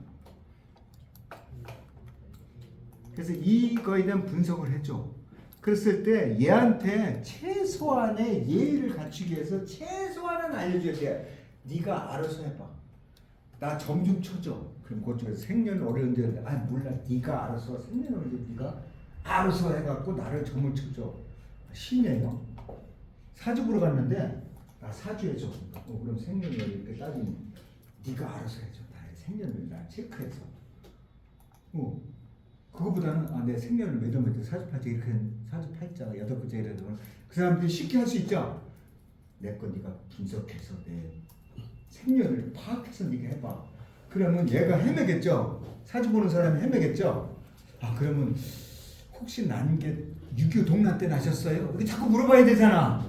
그래서 이거에 대한 분석을 해줘. 그랬을 때 얘한테 최소한의 예의를 갖추기 위해서 최소한은 알려줘야 돼. 네가 알아서 해봐. 나 점 좀 쳐줘. 그럼 그쪽에서 생년 어려운데 몰라. 네가 알아서 생년 어려운데 네가 알아서 해갖고 나를 점을 쳐줘. 심해요. 사주 보러 갔는데 나 사주해줘. 그럼 생년을 이렇게 따지면 네가 알아서 해줘. 나의 생년을 나 체크해서. 그거보다는 내 생년을 몇 사주팔자 이렇게 사주팔자가 8글자 이래도 그 사람들이 쉽게 할 수 있죠. 내 건 네가 분석해서 내 생년을 파악해서 네가 해봐. 그러면 얘가 헤매겠죠. 사주 보는 사람이 헤매겠죠. 그러면 혹시 난 게 6.25 동란 때 나셨어요? 이렇게 자꾸 물어봐야 되잖아.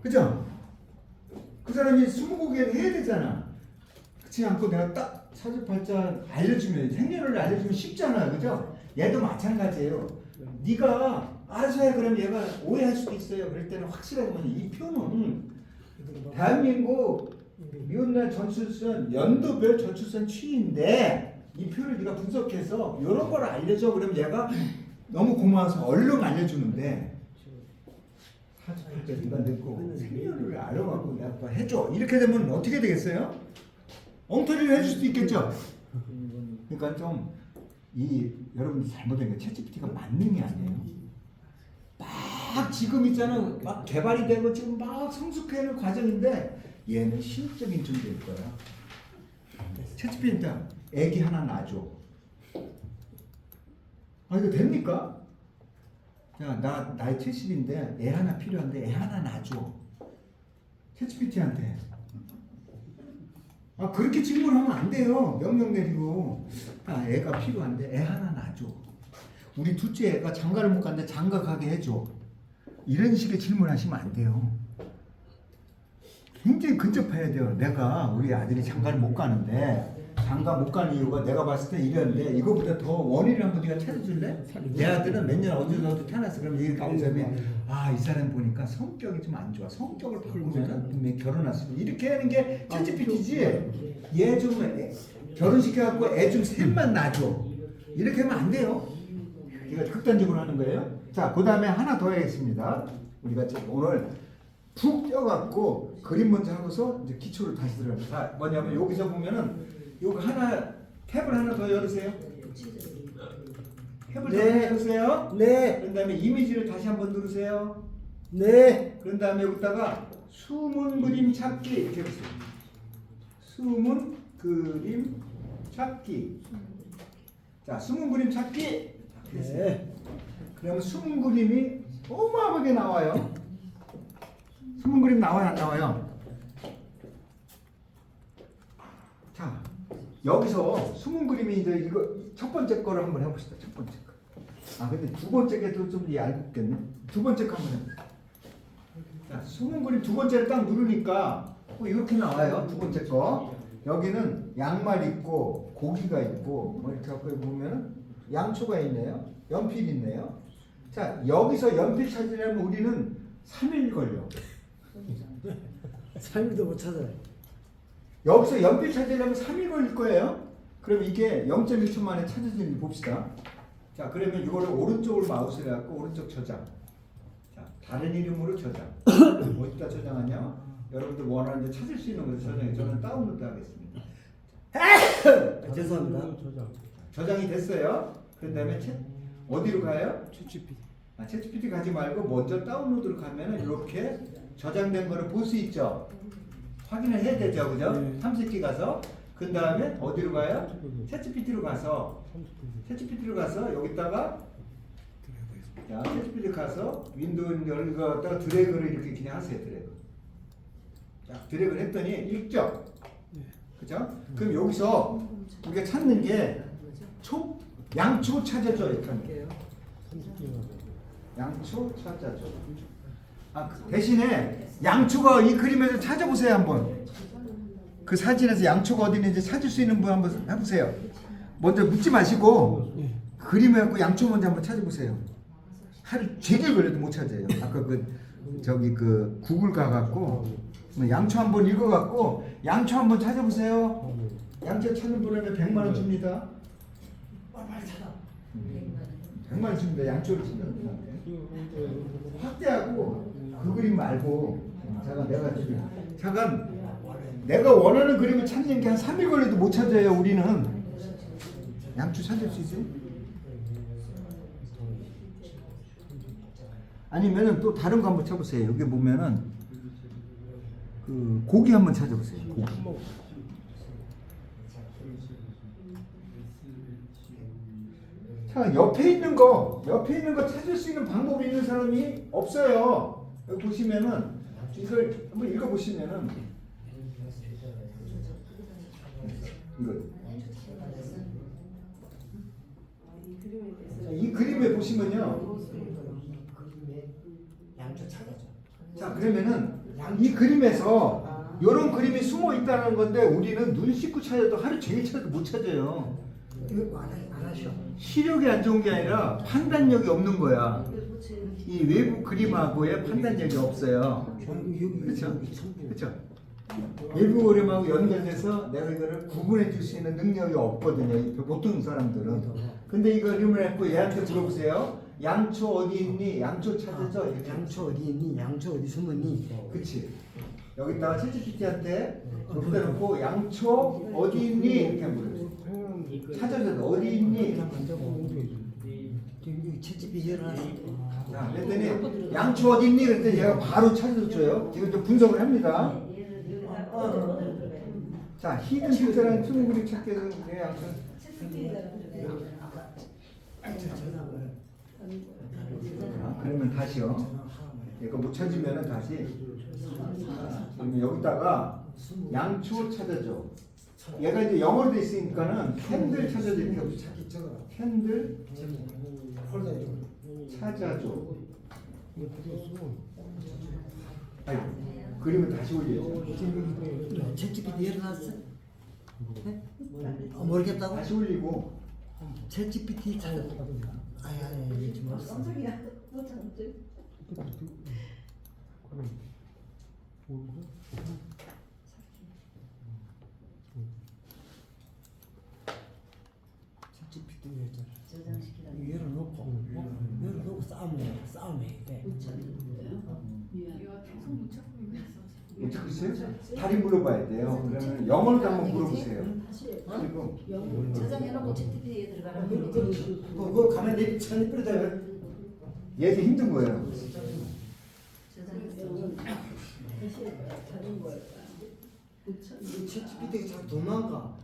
그죠? 그 사람이 스무고개를 해야 되잖아. 그렇지 않고 내가 딱 사주팔자 알려주면 생년을 알려주면 쉽잖아. 그죠? 얘도 마찬가지예요. 네가 알아서 해. 그러면 얘가 오해할 수도 있어요. 그럴 때는 확실하게 이 표는 대한민국 미혼날 전출선 연도별 전출선 취인데 이 표를 네가 분석해서 이런 걸 알려줘. 그러면 얘가 너무 고마워서 얼른 알려주는데 사주팔자 네가 듣고 생년을 알아갖고 내가 해줘. 이렇게 되면 어떻게 되겠어요? 엉터리를 해줄 수도 있겠죠. 그러니까 좀 여러분 잘못된 게 챗GPT가 만능이 아니에요. 막 지금 있잖아. 막 개발이 되고 지금 막 성숙해하는 과정인데 얘는 신적인 존재일 거야. 챗GPT한테 애기 하나 놔줘. 이거 됩니까? 야, 나이 70인데 애 하나 필요한데 애 하나 놔줘. 챗GPT한테. 그렇게 질문하면 안 돼요. 명령 내리고. 애가 필요한데 애 하나 놔줘. 우리 둘째 애가 장가를 못 갔는데 장가 가게 해줘. 이런 식의 질문하시면 안 돼요. 굉장히 근접해야 돼요. 내가 우리 아들이 장가를 못 가는데 장가 못 가는 이유가 내가 봤을 때 이랬는데 이거보다 더 원인을 한번 네가 찾아줄래? 내 아들은 몇 년 어디서 태어났어. 그러면 이렇게 가보자면 이 사람 보니까 성격이 좀 안 좋아. 성격을 바꾸면 분명히 결혼했으면 이렇게 하는 게 챗GPT지. 얘 좀 결혼시켜갖고 애 좀 셋만 낳아줘. 이렇게 하면 안 돼요. 이거 극단적으로 하는 거예요. 자, 그 다음에 하나 더 하겠습니다. 우리가 오늘 푹 껴갖고 그림 먼저 하고서 이제 기초를 다시 들어가요. 자, 뭐냐면 여기서 보면은 요거 하나 탭을 하나 더 열으세요. 탭을 더 열으세요. 네. 그런 다음에 이미지를 다시 한번 누르세요. 네. 그런 다음에 여기다가 숨은 그림 찾기 이렇게 해보세요. 숨은 그림 찾기. 자, 숨은 그림 찾기. 네. 그러면 숨은 그림이 어마어마하게 나와요. 숨은 그림 나와요, 안 나와요? 자, 여기서 숨은 그림이 이제 이거 첫 번째 거를 한번 해봅시다. 첫 번째 거. 근데 두 번째 게도 좀 얇겠네. 두 번째 거 한번 해봅시다. 자, 숨은 그림 두 번째를 딱 누르니까 이렇게 나와요. 두 번째 거. 여기는 양말 있고 고기가 있고 뭐 이렇게 갖고 보면은 양초가 있네요. 연필 있네요. 자, 여기서 연필 찾으려면 우리는 3일 걸려. 3일도 못 찾아요. 여기서 연필 찾으려면 3일 걸릴 거예요. 그럼 이게 0.1초 만에 찾아지는지 봅시다. 자, 그러면 이거를 오른쪽으로 마우스를 갖고 오른쪽 저장. 자, 다른 이름으로 저장. 어디다 저장하냐? 여러분들 원하는 데 찾을 수 있는 곳에 저장해. 저는 다운로드 하겠습니다. 죄송합니다. 저장이 됐어요. 그 다음에 어디로 가요? 챗GPT 가지 말고 먼저 다운로드로 가면은 이렇게 저장된 거를 볼 수 있죠. 확인을 해야 되죠, 그죠? 네. 탐색기 가서 그 다음에 어디로 가요? 챗GPT로 가서 여기다가 자, 챗GPT 가서 윈도우 열거다가 드래그를 이렇게 그냥 하세요. 드래그를 했더니 읽죠. 그죠? 그럼 여기서 우리가 찾는 게 양초 찾아줘 이렇게 하는 거예요. 양초 찾아줘. 대신에 양초가 이 그림에서 찾아보세요 한번. 그 사진에서 양초가 어디 있는지 찾을 수 있는 분 한번 해보세요. 먼저 묻지 마시고 그림에 갖고 양초 먼저 한번 찾아보세요. 하루 종일 걸려도 못 찾아요. 아까 그 구글 가갖고 양초 한번 읽어갖고 양초 한번 찾아보세요. 양초 찾는 분에게 100만 원 줍니다. 빨리 찾아. 100만 원 줍니다. 양초를 찾는 분한테. 확대하고 그 그림 말고 잠깐 내가 원하는 그림을 찾는 게 한 3일 걸려도 못 찾아요. 우리는 양초 찾을 수 있어요? 아니면은 또 다른 거 한번 쳐보세요. 여기 보면은 그 고기 한번 찾아보세요. 고기. 자, 옆에 있는 거 찾을 수 있는 방법이 있는 사람이 없어요. 여기 보시면은 이걸 한번 읽어보시면은 이거 이 그림에 보시면요. 양초 찾아줘. 자, 그러면은 이 그림에서 이런 그림이 숨어 있다는 건데 우리는 눈 씻고 찾아도 하루 종일 찾아도 못 찾아요. 이거 안 하셔. 시력이 안 좋은 게 아니라 판단력이 없는 거야. 이 외부 그림하고의 판단력이 없어요. 그렇죠? 그렇죠? 외부 그림하고 연결돼서 내가 이거를 구분해 줄 수 있는 능력이 없거든요. 보통 사람들은. 근데 이 그림을 했고 얘한테 물어보세요. 양초 어디 있니? 양초 찾아줘. 이렇게. 양초 어디 있니? 양초 어디 숨었니? 그치. 여기다가 챗GPT한테 여기다 놓고 양초 어디 있니? 이렇게 물어보세요. 찾아줘. 어디 있니? 채집이 일어났어. 자, 그랬더니 양초 어디 있니? 그랬더니 얘가 바로 찾아줘요. 지금 좀 분석을 합니다. 자, 히든 필터랑 춤 그림 찾기에서 내 양초. 자, 그러면 다시요. 얘가 못 찾으면은 다시. 그러면 여기다가 양초 찾아줘. 얘가 이제 영어로 돼 있으니까는 캔들 찾아줘 이렇게 합시다. 캔들 찾아줘. 아이고, 그림을 다시 올려야죠. 채집이 일어났어? 모르겠다고? 다시 올리고. 채집이 찾아. 아니 이게 좀 깜짝이야. 못 찾지? 채집이도 얘를 놓고 싸움해. 이거 계속 못 찾고 있어. 못 찾고 있어요? 다리 물어봐야 돼요. 그러면 영어로도 한번 물어보세요. 그리고 저장해놓고 채팅에 들어가는 그거 가면 내 천이 뿌리다. 얘도 힘든 거예요. 다시 찾은 거야. 못 찾. 채집이 잘 도망가.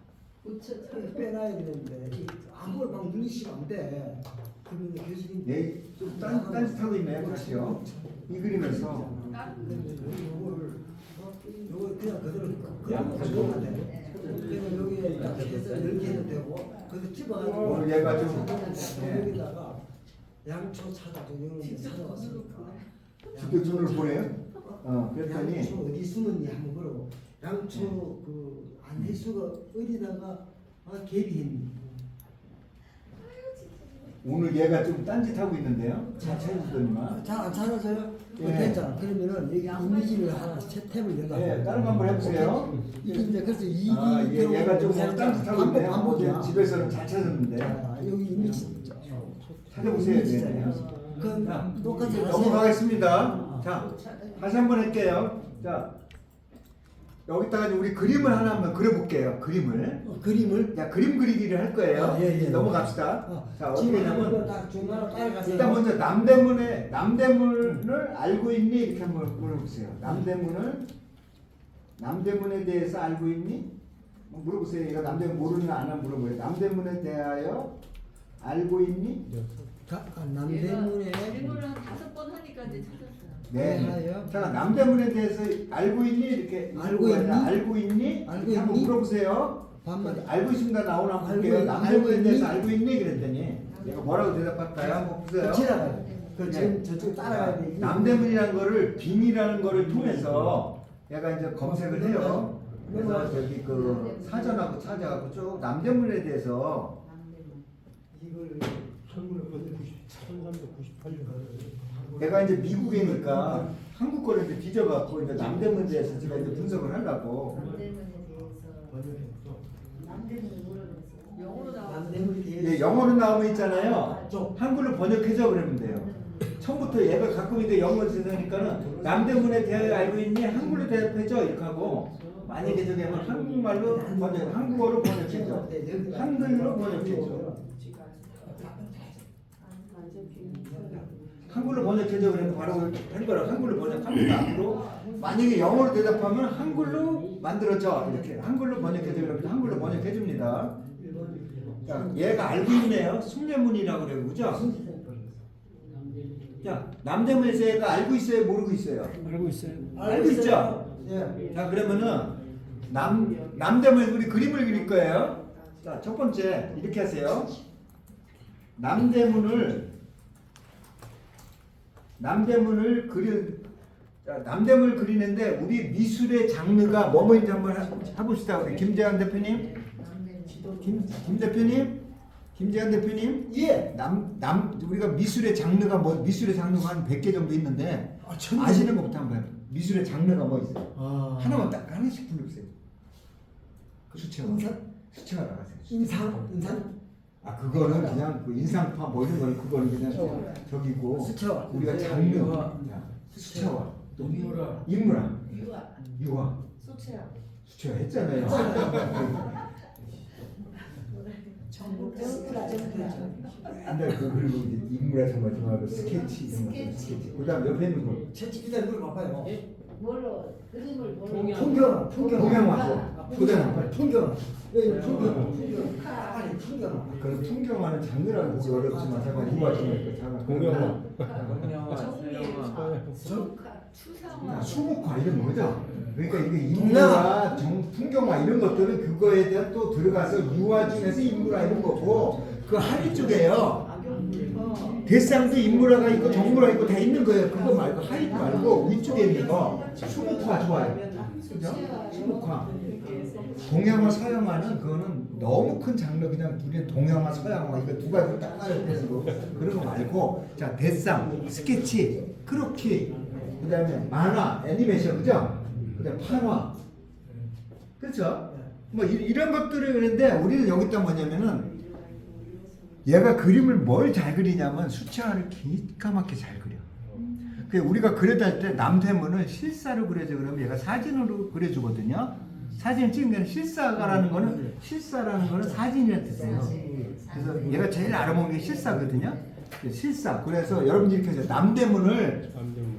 못 찾. 빼놔야 되는데 아무걸 막 눌리시면 안 돼. 그러면 교수님 얘좀 딴짓하고 있네요. 다시요. 이 그림에서 요거 그냥 그대로 그려주면 돼. 그래서 여기에 딱 해서 열기해도 되고 그래서 집어가지고 오늘 얘가 좀 여기다가 양초 찾아줘. 여기 찾아왔으니까 휴대전화를 보내요. 양초 그랬더니 어디 숨었니 한번 물어보. 양초 그 안해수가 어디다가 개비했니? 오늘 얘가 좀 딴짓하고 있는데요. 잘 찾아주더니만. 잘 안 찾아져요? 예. 됐잖아. 그러면은 여기 이미지를 하나 탭을 열어. 네, 다른 거 한번 해보세요. 이게 이제 그래서 이 얘가 좀 딴짓하고 있네요. 반복이야. 집에서는 잘 찾았는데. 자, 여기 이미지 찾아보세요. 이미지잖아요. 네. 그 자, 똑같이 하세요. 넘어가겠습니다. 자, 다시 한번 할게요. 자, 여기다가 이제 우리 그림을 하나 한번 그려볼게요. 그림을. 그림을 자, 그림 그리기를 할 거예요. 예. 넘어갑시다. 자, 어떻게 지금 하냐면 한번 딱 중간으로 따라가세요. 일단 먼저 남대문을 알고 있니? 이렇게 한번 물어보세요. 남대문에 대해서 알고 있니? 물어보세요. 얘가 남대문 모르나 안 하나 물어보세요. 남대문에 대하여 알고 있니? 남대문에 질문을 한 5번 하니까 이제 찾았어요. 네. 알아요. 자, 남대문에 대해서 알고 있니? 이렇게 알고 있니? 알고 있니? 알고 이렇게 한번 있니? 물어보세요. 반말. 알고 있습니다. 나오나 알고 볼게요. 있- 남대문에 알고 대해서 있니? 알고 있니? 그랬더니 얘가 뭐라고 대답할까요? 한번 보세요. 지나가요. 그 네. 지금 저쪽 따라가야 돼. 남대문이라는 거를 빙이라는 거를 통해서 얘가 이제 검색을 해요. 그래서 저기 그 사전하고 찾아가고 쭉 남대문에 대해서 이걸 1398년. 내가 이제 미국이니까 한국 거를 이제 뒤져갖고 이제 남대문에 대해서 제가 이제 분석을 하려고. 남대문에 대해서 영어로 나오면 있잖아요. 한글로 번역해줘 그러면 돼요. 처음부터 얘가 가끔 이제 영어로 쓰니까는 남대문에 대하여 알고 있니? 한글로 대답해줘 이렇게 하고 만약에 저기 하면 한국말로 번역, 한국어로 번역해줘. 한글로 번역해줘. 한글로 번역해줘 그러면 바로 할 거라. 한글로 번역합니다. 앞으로 만약에 영어로 대답하면 한글로 만들어줘 이렇게 한글로 번역해줘 그러면 한글로 번역해줍니다. 자, 얘가 알고 있네요. 숭례문이라고 그래요, 그죠? 자, 남대문에서 얘가 알고 있어요, 모르고 있어요? 알고 있어요. 알고 있죠? 예. 자, 그러면은 남대문 우리 그림을 그릴 거예요. 자, 첫 번째 이렇게 하세요. 남대문을 남대문을 그리는데 우리 미술의 장르가 뭐뭐인지 한번 해봅시다. 우리 김재환 대표님, 김 대표님, 김재환 대표님. 예. 우리가 미술의 장르가 미술의 장르가 한 100개 정도 있는데 아시는 것부터 한번 해요. 미술의 장르가 뭐 있어요? 하나만 딱 하나씩 불러주세요. 수채화 나가세요. 인상. 아 그거는 그냥 그 인상파 뭐 이런 거는 그거는 그냥 저기고 수채화. 우리가 장르 수채화 또 인물화 유화 수채화 했잖아요. 근데 그리고 이제 인물화 정말 좋아하고 스케치 이런 거 스케치. 그다음 옆에 있는 거 채찍이다 그걸 봐봐요. 뭘로 그림을 뭘로 풍경화. 풍경화. 풍경화. 예, 풍경화. 아니 풍경화. 그런 풍경화는 장르라고 하기 어렵지만 잠깐 유화 좀 할까 잠깐 공연화 추상화 수목화 이런 거죠. 그러니까 이게 인물화, 풍경화 이런 것들은 그거에 대한 또 들어가서 유화 중에서 인물화 이런 거고 그 하위 쪽에요. 대상도 인물화가 있고 정물화 있고 다 있는 거예요. 그거 말고 하위 말고 위쪽에 있는 거 수목화 좋아요. 그죠? 수목화. 동양화, 서양화는 그거는 너무 큰 장르 그냥 우리는 동양화, 서양화 이거 두 가지를 딱 나눠야 되는 거 그런 거 말고 자 대상, 스케치, 크로키 그다음에 만화, 애니메이션 그죠? 그다음 판화 그렇죠? 뭐 이런 것들을 그런데 우리는 여기다 뭐냐면은 얘가 그림을 뭘 잘 그리냐면 수채화를 기가 막히게 잘 그려. 그 우리가 그려다 할 때 남대문을 실사로 그려줘 그러면 얘가 사진으로 그려주거든요. 사진을 찍는 게 실사라는 거는 사진이라는 뜻이에요. 그래서 얘가 제일 알아먹는 게 실사거든요. 실사. 그래서 여러분들이 이렇게 해서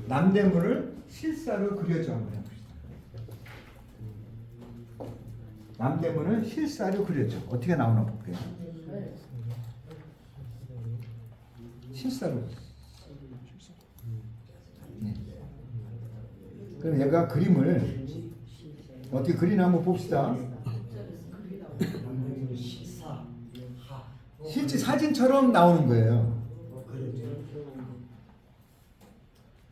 남대문을 실사로 그려줘 한번 해봅시다. 남대문을 실사로 그려줘. 어떻게 나오나 볼게요. 실사로. 네. 그럼 얘가 그림을 어떻게 그리나 한번 봅시다. 실제 사진처럼 나오는 거예요.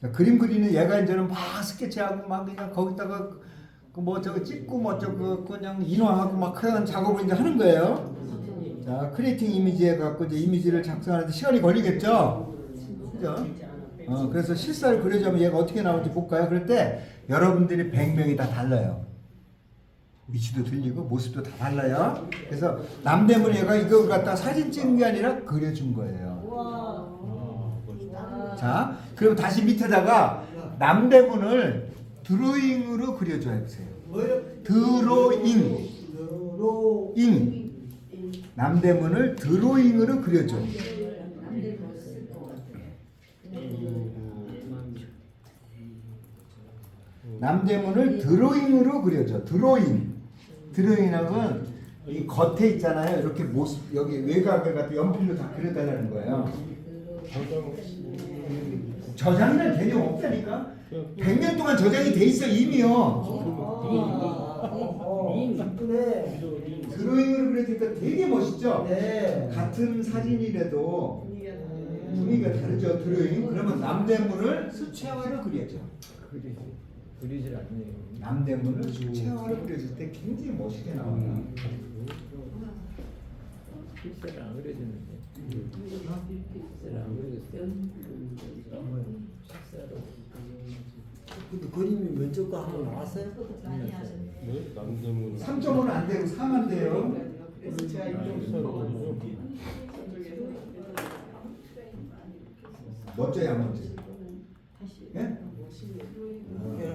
자, 그림 그리는 얘가 이제는 막 스케치하고 막 그냥 거기다가 뭐 저거 찍고 뭐 저거 그냥 인화하고 막 그런 작업을 이제 하는 거예요. 자, 크리에이팅 이미지에 갖고 이제 이미지를 작성하는데 시간이 걸리겠죠. 그죠? 그래서 실사를 그려자면 얘가 어떻게 나올지 볼까요? 그럴 때 여러분들이 100명이 다 달라요. 위치도 틀리고 모습도 다 달라요. 그래서 남대문 얘가 이걸 갖다 사진 찍은 게 아니라 그려준 거예요. 자, 그럼 다시 밑에다가 남대문을 드로잉으로 그려줘 해보세요. 드로잉. 남대문을 드로잉으로 그려줘. 남대문을 드로잉으로 그려줘. 드로잉이라는 이 겉에 있잖아요. 이렇게 모습 여기 외곽을 갖다 연필로 다 그려달라는 거예요. 저장이란 개념 없다니까. 100년 동안 저장이 돼 있어 이미요. 이쁘네. 드로잉으로 그려지니까 되게 멋있죠. 네. 같은 사진이라도 분위기가 다르죠. 드로잉. 그러면 남대문을 수채화로 그려줘. 그리질 않네요. 남대문을 수채화로 그려줄 때 굉장히 멋있게 나온다. 실제로 안 그려지는데. 실제로 안 그려졌어요. 실제로. 근데 그림이 면접 거 한번 나왔어요? 많이 하셨네. 3.5는 안 되고 4만 돼요. 그래서 제가 이거 멋져요, 안 멋져요? 예?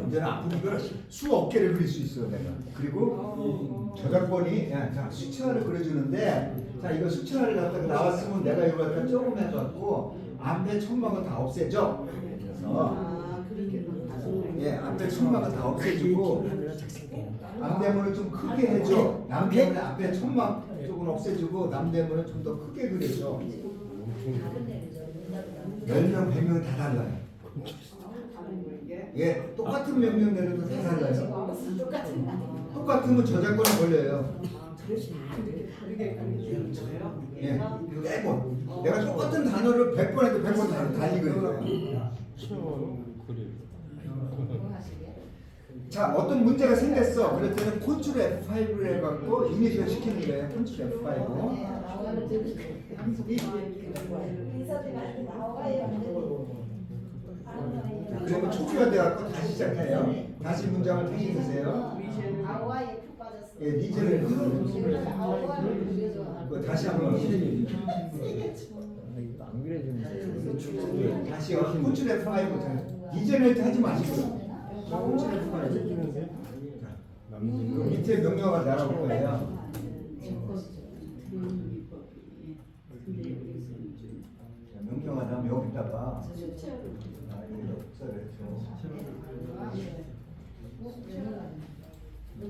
이제는 앞으로 이걸 수억 개를 그릴 수 있어요, 내가. 그리고 저작권이, 자, 수치화를 그려주는데, 자, 이거 수치화를 갖다가 나왔으면 내가 이거 갖다 조금 해갖고, 앞에 천막은 다 없애죠? 그래서, 예, 앞에 천막은 다 없애주고, 남대문을 좀 크게 해줘. 남대문의 앞에 천막 쪽은 없애주고, 남대문을 좀 더 크게 그려줘. 10명, 100명 다 달라요. 예, 똑같은 명령 내려도 다 달라요. 똑같으면 저작권에 걸려요. 예, 매번 내가 똑같은 단어를 100번 해도 100번 달리 그려요. 자, 어떤 문제가 생겼어. 그럴 때는 컨트롤 F5를 해갖고 이니셜 시키는 거예요. 컨트롤 F5. 그러면 초기화 돼갖고 다시 시작해요. 다시 문장을 다시 넣으세요. 예, 니즈를 다시 한번 아, 이거 안 그려주면 다시요. 컨트롤 F5 니즈를 하지 마시고 컨트롤 F5. 그 밑에 명령어가 날아올 거예요. 명령어 나오면 여기다가 복사를 했죠.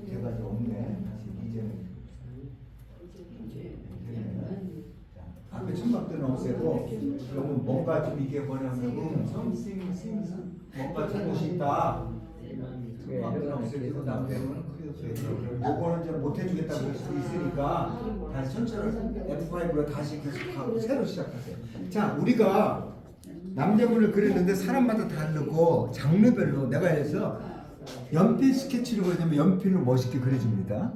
제가 좀 없네. 다시 이제는 앞에 천막들은 없애고 그러면 뭔가 좀 이게 뭐냐면 뭔가 잘못이 있다. 천막들은 없애고 남대문은 크게 없애고 요거는 이제 못 해주겠다고 할 수도 있으니까 다시 천천히 F5로 다시 계속하고 새로 시작하세요. 자, 우리가 남대문을 그리는데 사람마다 다르고 장르별로 내가 해서 연필 스케치를 그리냐면 연필로 멋있게 그려줍니다.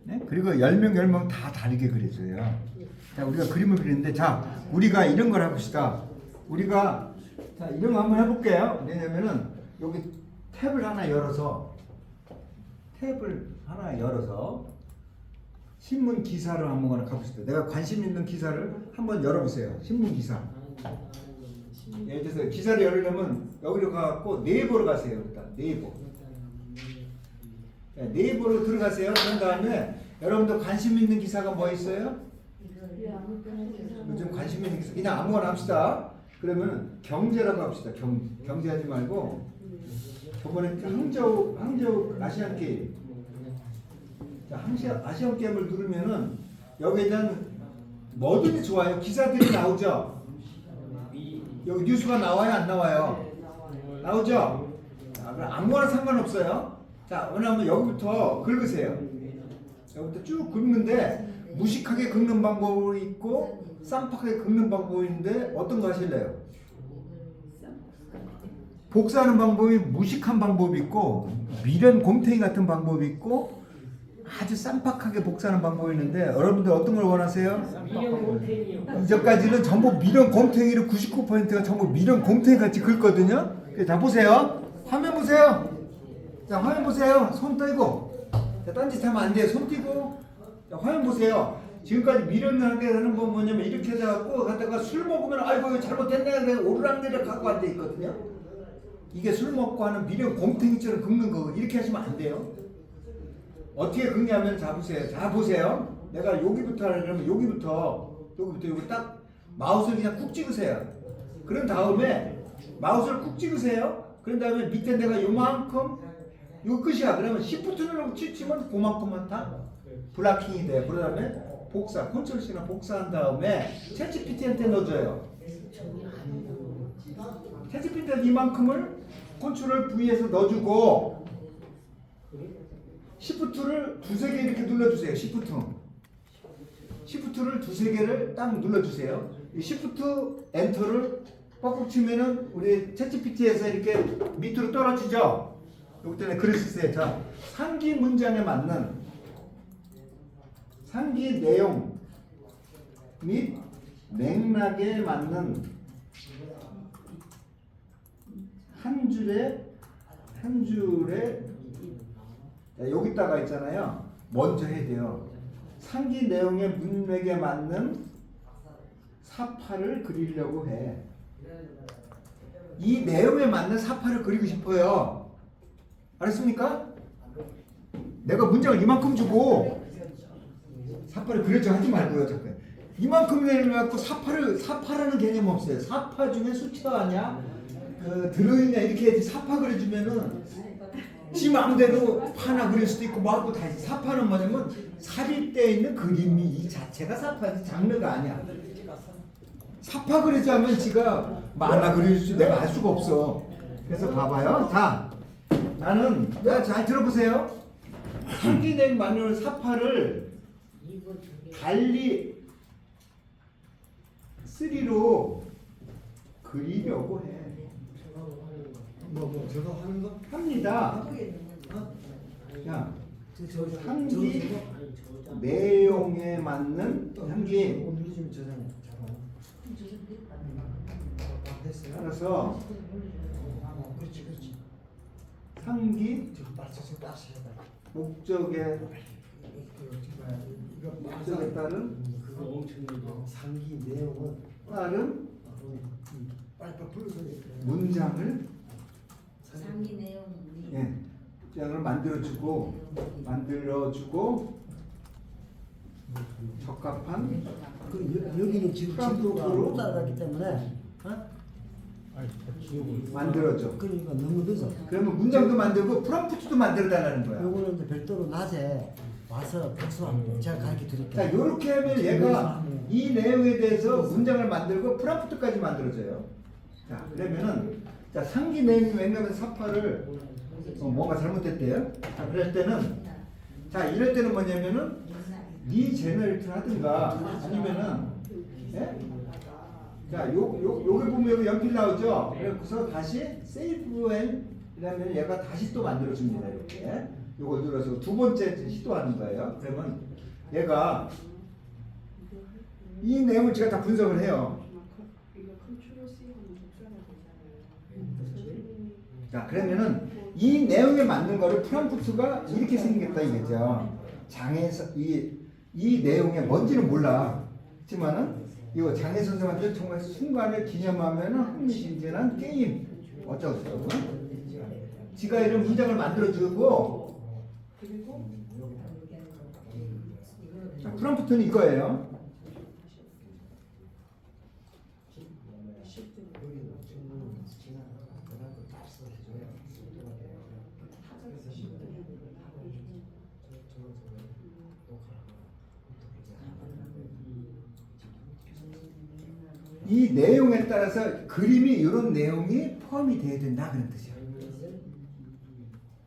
네? 그리고 10명 다 다르게 그려줘요. 자, 우리가 그림을 그리는데 자, 우리가 이런 걸 해봅시다. 우리가 자, 이런 거 한번 해볼게요. 왜냐면은 여기 탭을 하나 열어서 신문 기사를 한번 가봅시다. 내가 관심 있는 기사를 한번 열어보세요. 신문 기사. 예를 들어서 기사를 열으려면 여기로 가갖고 네이버로 가세요. 일단 네이버. 네이버로 들어가세요. 그런 다음에 여러분들 관심 있는 기사가 뭐 있어요? 요즘 관심 있는 기사 그냥 아무거나 합시다. 그러면 경제라고 합시다. 경제하지 말고 저번에 항저우 아시안 게임. 자, 아시안 게임을 누르면은 여기에 대한 뭐든지 좋아요. 기사들이 나오죠. 여기 뉴스가 나와요, 안 나와요? 나오죠? 자, 그럼 아무거나 상관없어요. 자, 왜냐하면 여기부터 긁으세요. 여기부터 쭉 긁는데 무식하게 긁는 방법이 있고 쌈박하게 긁는 방법이 있는데 어떤 거 하실래요? 복사하는 방법이 무식한 방법이 있고 미련 곰탱이 같은 방법이 있고 아주 쌈박하게 복사하는 방법이 있는데 여러분들 어떤 걸 원하세요? 이제까지는 전부 미련 곰탱이로 99%가 전부 미련 곰탱이 같이 긁거든요. 자, 보세요. 화면 보세요. 자, 화면 보세요. 손 떼고. 자, 딴짓하면 안 돼요. 손 떼고. 자, 화면 보세요. 지금까지 미련하게 하는 건 뭐냐면 이렇게 해갖고 갖다가 술 먹으면 아이고 이거 잘못됐네 그래 오르락내리락 하고 앉아 있거든요. 이게 술 먹고 하는 미련 곰탱이처럼 긁는 거 이렇게 하시면 안 돼요. 어떻게 긁냐면 자 보세요. 자 보세요. 내가 여기부터 하려 그러면 여기부터 여기 딱 마우스를 그냥 쿡 찍으세요. 그런 다음에 마우스를 쿡 찍으세요. 그런 다음에 밑에 내가 요만큼 이거 끝이야. 그러면 Shift 누르고 치면 그만큼만 다 블락킹이 돼요. 그 다음에 복사, 컨트롤 C나 복사한 다음에 챗GPT한테 넣어줘요. 챗GPT한테 이만큼을 컨트롤 V에서 넣어주고 Shift를 두세 개 이렇게 눌러주세요. Shift를 두세 개를 딱 눌러주세요. 이 Shift 엔터를 꽉꽉 치면은 우리 챗GPT에서 이렇게 밑으로 떨어지죠. 여기 때문에 글을 쓰세요. 자, 상기 문장에 맞는 상기 내용 및 맥락에 맞는 한 줄에 자, 여기다가 있잖아요. 먼저 해야 돼요. 상기 내용의 문맥에 맞는 사파를 그리려고 해. 이 내용에 맞는 사파를 그리고 싶어요. 알았습니까? 내가 문장을 이만큼 주고 사파를 그려줘 하지 말고요. 잠깐. 이만큼 내려갖고 사파라는 개념 없어요. 사파 중에 수치가 아니야? 그 들어있냐 이렇게 해야지. 사파 그려주면은 지 마음대로 파나 그릴 수도 있고 뭐하고 다 있어. 사파는 뭐냐면 삽입되어 있는 그림이 이 자체가 사파지 장르가 아니야. 사파 그리자면 지가 만화 그릴 수 내가 알 수가 없어. 그래서 봐봐요. 자, 나는 잘 들어보세요. 상기된 마늘 사파를 달리 3로 그리려고 해. 저거 하는 거? 합니다. 자, 저 상기 내용에 맞는 상기 오늘 좀 저장해. 됐어요. 따라서 그렇지. 상기 지금 따서 해봐. 목적에 이거 목적에 따른 그거 상기 내용은 따른 빨리 불러서 문장을 상기 내용이 예, 문장을 만들어주고 적합한 여기는 지금 진도가 못 따라가기 때문에 만들어줘. 그러니까 너무 늦어. 그러면 문장도 만들고 프롬프트도 만들어 달라는 거야. 요거는 이제 별도로 낮에 와서 복수하면 제가 가르쳐 드릴게요. 자, 이렇게 하면 얘가 이 내용에 대해서 문장을 만들고 프롬프트까지 만들어줘요. 자, 그러면은 자, 상기 내용이 왜냐면 사파를 뭔가 잘못됐대요. 자, 그럴 때는 자, 이럴 때는 뭐냐면은 리제너레이트를 하든가 아니면은 예? 자, 요게 보면 여기 연필 나오죠? 그래서 다시 save and 이라면 얘가 다시 또 만들어줍니다. 이렇게. 요걸 눌러서 두 번째 시도하는 거예요. 그러면 얘가 이 내용을 제가 다 분석을 해요. 이거 컨트롤 C 하면 복사가 되잖아요. 자, 그러면은 이 내용에 맞는 거를 프롬프트가 이렇게 생겼다 이거죠. 장에서 이 내용에 뭔지는 몰라. 하지만은 이거 장애 선생한테 정말 순간을 기념하면은 흥미진진한 게임 어쩌고 저쩌고 지가 이런 문장을 만들어주고 자, 프롬프트는 이거예요. 이 내용에 따라서 그림이 이런 내용이 포함이 돼야 된다 그런 뜻이야.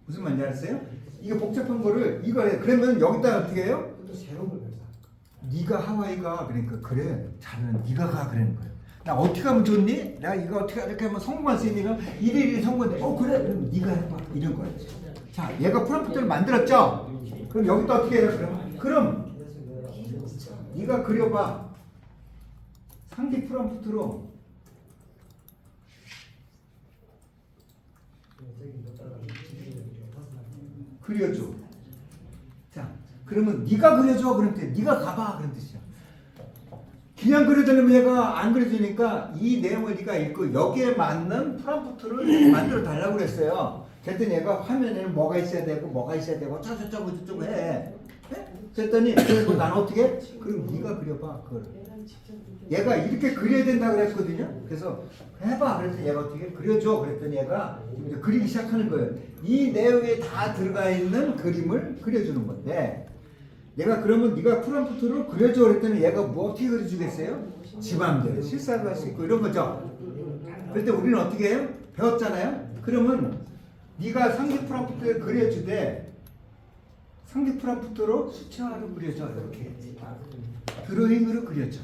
무슨 말인지 알았어요? 이게 복잡한 거를 이거 해. 그러면 여기다 어떻게 해요? 또 새로운 걸 배워. 네가 하와이가 그러니까 그래 잘하는 네가 가 그러는 거예요. 나 어떻게 하면 좋니? 내가 이거 어떻게 이렇게 하면 성공할 수 있니까 이래 성공돼. 그래 그럼 네가 해봐 이런 거예요. 자, 얘가 프롬프트를 만들었죠? 그럼 여기다 어떻게 해요? 그럼 네가 그려봐. 상기 프롬프트로 그려줘. 자, 그러면 네가 그려줘 그런 뜻. 네가 가봐 그런 뜻이야. 그냥 그려주려면 얘가 안 그려주니까 이 내용을 네가 읽고 여기에 맞는 프롬프트를 만들어 달라고 그랬어요. 그랬더니 얘가 화면에는 뭐가 있어야 되고 뭐가 있어야 되고 저쩌고 해. 그랬더니 그래서 난 어떻게 해? 그럼 네가 그려봐 그걸. 얘가 이렇게 그려야 된다 그랬거든요. 그래서 해봐. 그랬더니 얘가 어떻게 그려줘. 그랬더니 얘가 이제 그리기 시작하는 거예요. 이 내용에 다 들어가 있는 그림을 그려주는 건데 내가 그러면 네가 프롬프트로 그려줘. 그랬더니 얘가 뭐 어떻게 그려주겠어요? 지 맘대로 실사도 할 수 있고 이런 거죠. 그럴 때 우리는 어떻게 해요? 배웠잖아요. 그러면 네가 상기 프롬프트에 그려주되 상기 프롬프트로 수채화로 그려줘. 이렇게 드로잉으로 그려줘.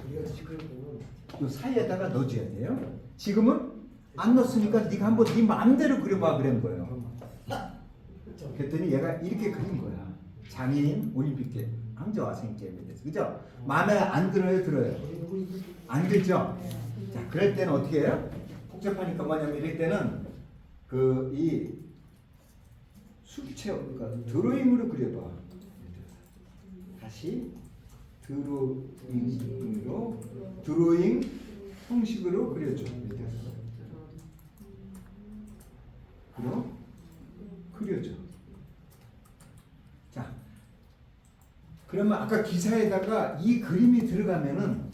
요 사이에다가 넣어줘야 돼요. 지금은 안 넣었으니까 네가 한번 네 마음대로 그려봐 그런 거예요. 그랬더니 얘가 이렇게 그린 거야. 장애인 올림픽 게임, 항저우 아시안 게임에 대해서. 그죠? 마음에 안 들어요? 안 들죠? 자, 그럴 때는 어떻게 해요? 복잡하니까 뭐냐면 이럴 때는 이 수채, 그러니까 드로잉으로 그려봐. 다시 드로잉 형식으로 그려줘. 그려줘. 자, 그러면 아까 기사에다가 이 그림이 들어가면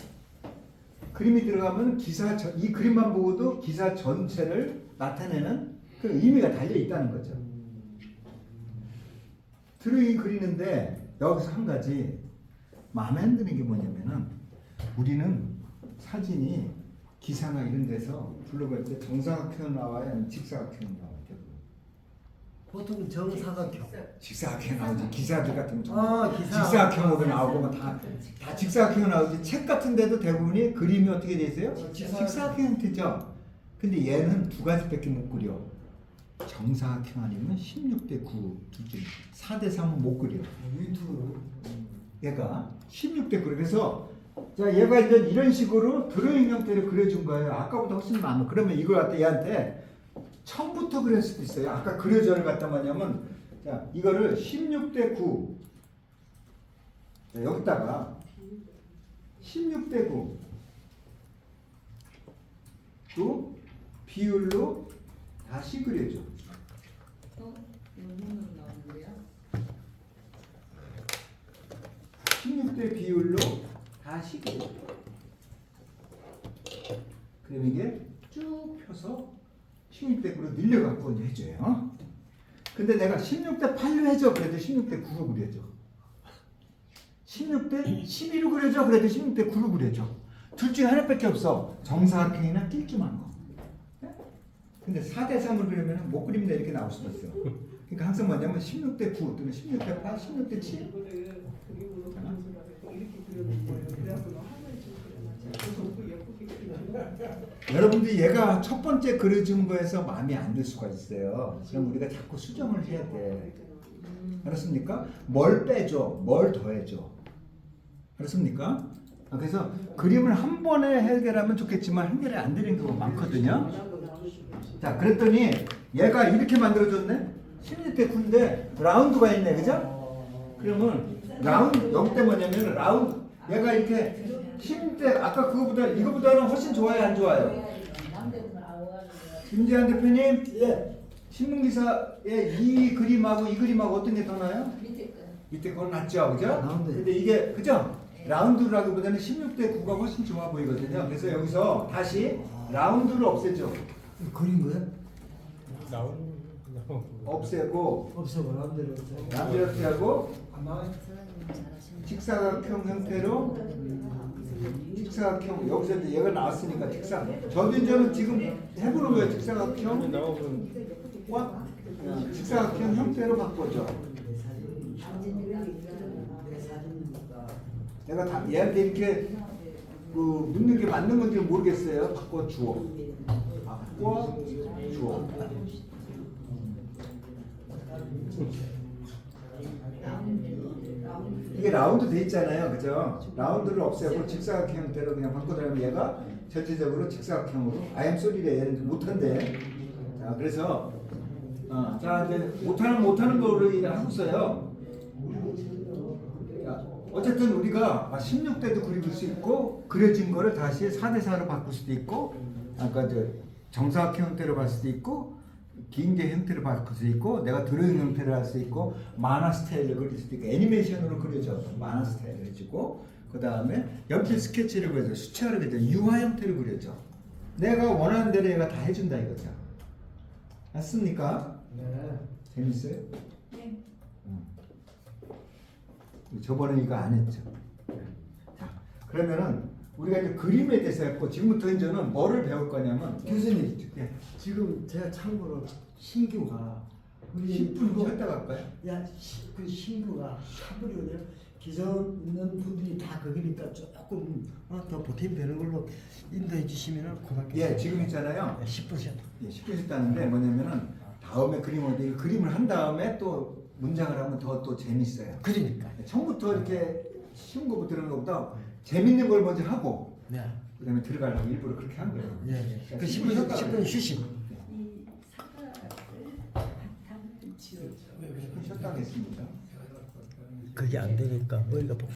이 그림만 보고도 기사 전체를 나타내는 그 의미가 달려 있다는 거죠. 드로잉 그리는데 여기서 한 가지 마음에 안 드는 게 뭐냐면은 우리는 사진이 기사나 이런 데서 블로그할 때 정사각형 나와요, 아니면 직사각형 나와요? 보통 정사각형. 직사각형 나오지. 기사들 같은 경 기사. 직사각형으로 나오고 뭐 다 직사각형 나오지. 책 같은 데도 대부분이 그림이 어떻게 돼 있어요? 직사각형 형태죠. 근데 얘는 두 가지밖에 못 그려. 정사각형 아니면 16대 9 기준. 4대 3은 못 그려. 얘가 16대 9. 그래서 자, 얘가 이제 이런 식으로 드로잉 형태를 그려준 거예요. 아까보다 훨씬 많아. 그러면 이걸 갖다 얘한테 처음부터 그릴 수도 있어요. 아까 그려줘를 갖다 뭐냐면, 자, 이거를 16대 9. 자, 여기다가 16대 9. 또 비율로 다시 그려줘. 여기는 나오는데요? 16대 비율로 다시 그려줘. 그럼 이게 쭉 펴서 16대 9로 늘려갖고 이제 해줘요. 근데 내가 16대 8로 해줘. 그래도 16대 9로 그려줘. 16대 12로 그려줘. 그래도 16대 9로 그려줘. 둘 중에 하나밖에 없어. 정사각형이나 낄쭉한 거. 근데 4대 3을 그리면 못 그립니다. 이렇게 나올 수도 있어. 그러니까 항상 뭐냐면 16대 9 또는 16대 8, 16대 7. 그림으로 이렇게 그려놓은 거예요. 그래서 하늘 좀 그려놨죠. 예쁘게 그려놨죠. 여러분들이 얘가 첫 번째 그려준 거에서 마음에 안 들 수가 있어요. 그럼 우리가 자꾸 수정을 해야 돼. 알았습니까? 뭘 빼줘, 뭘 더해줘. 알았습니까? 그래서 그림을 한 번에 해결하면 좋겠지만 해결이 안 되는 경우가 많거든요. 자, 그랬더니 얘가 이렇게 만들어줬네. 16대 9인데 라운드가 있네, 그죠? 그러면 라운드 여기 때 뭐냐면 라운드 얘가 이렇게 16대 아까 그거보다 이거보다는 훨씬 좋아요, 안 좋아요? 김재환 대표님, 예. 신문기사의 이 그림하고 이 그림하고 어떤 게 더 나아요? 밑에 거 낫죠, 그죠? 라운드. 근데 이게 그죠? 라운드라기보다는 16대 9가 훨씬 좋아 보이거든요. 그래서 여기서 다시 라운드를 없애죠. 그린 거야? 없애고 없애고 라운드를 없애고. 라운드 이렇게 하고 선생님 잘하시네. 직사각형 형태로 직사각형 여기서 이제 얘가 나왔으니까 저도 이제는 지금 해보는 거예요. 직사각형 직사각형 형태로 바꿔줘. 내가 다 얘한테 이렇게 그 묻는 게 맞는 건지 모르겠어요. 바꿔 주어. 바꿔 주어. 이게 라운드 돼 있잖아요, 그죠? 라운드를 없애고 직사각형 형태로 그냥 바꿔주면 얘가 전체적으로 직사각형으로 I am sorry래 얘는 못한대. 자, 그래서 자 이제 못하는 거를 하고 있어요. 자, 어쨌든 우리가 16대도 그릴 수 있고 그려진 거를 다시 4대 4로 바꿀 수도 있고, 아까 이제 정사각형 형태로 봤을 수도 있고. 긴게 형태를 바꿀 수 있고, 내가 드로잉 형태를 할 수 있고, 만화 스타일을 그릴 수도 있고, 애니메이션으로 그려줘. 만화 스타일을 해주고, 그 다음에 연필 스케치를 그려줘. 수채화를 그려줘. 유화 형태를 그려줘. 내가 원하는 대로 얘가 다 해준다 이거죠. 맞습니까? 네. 재밌어요? 네. 저번에 이거 안 했죠. 자, 그러면은 우리가 이제 그림에 대해서 했고, 지금부터 이제는 뭐를 배울 거냐면, 교수님, 예, 지금 제가 참고로 신규가 우리 10분 쉬었다 갈까요? 그 신규가 샤브리오냐 기존 있는 분들이 다 거기니까 조금 더 보탬 되는 걸로 인도해 주시면은 고맙겠습니다. 예, 지금 있잖아요. 10분 쉬었다. 예, 10분 쉬었다는데 뭐냐면은 다음에 그림을 한 다음에 또 문장을 하면 더 재밌어요. 그러니까. 처음부터 이렇게 쉬운 거부터 들어는 것보다 재밌는 걸 먼저 하고 네. 그다음에 들어가려고 일부러 그렇게 한 거예요. 예, 예. 그 10분 10분 쉬시고. 이 사과를 바탕을 지어줘. 10분 쉬었다고 했습니다. 그게 안 되니까 머리가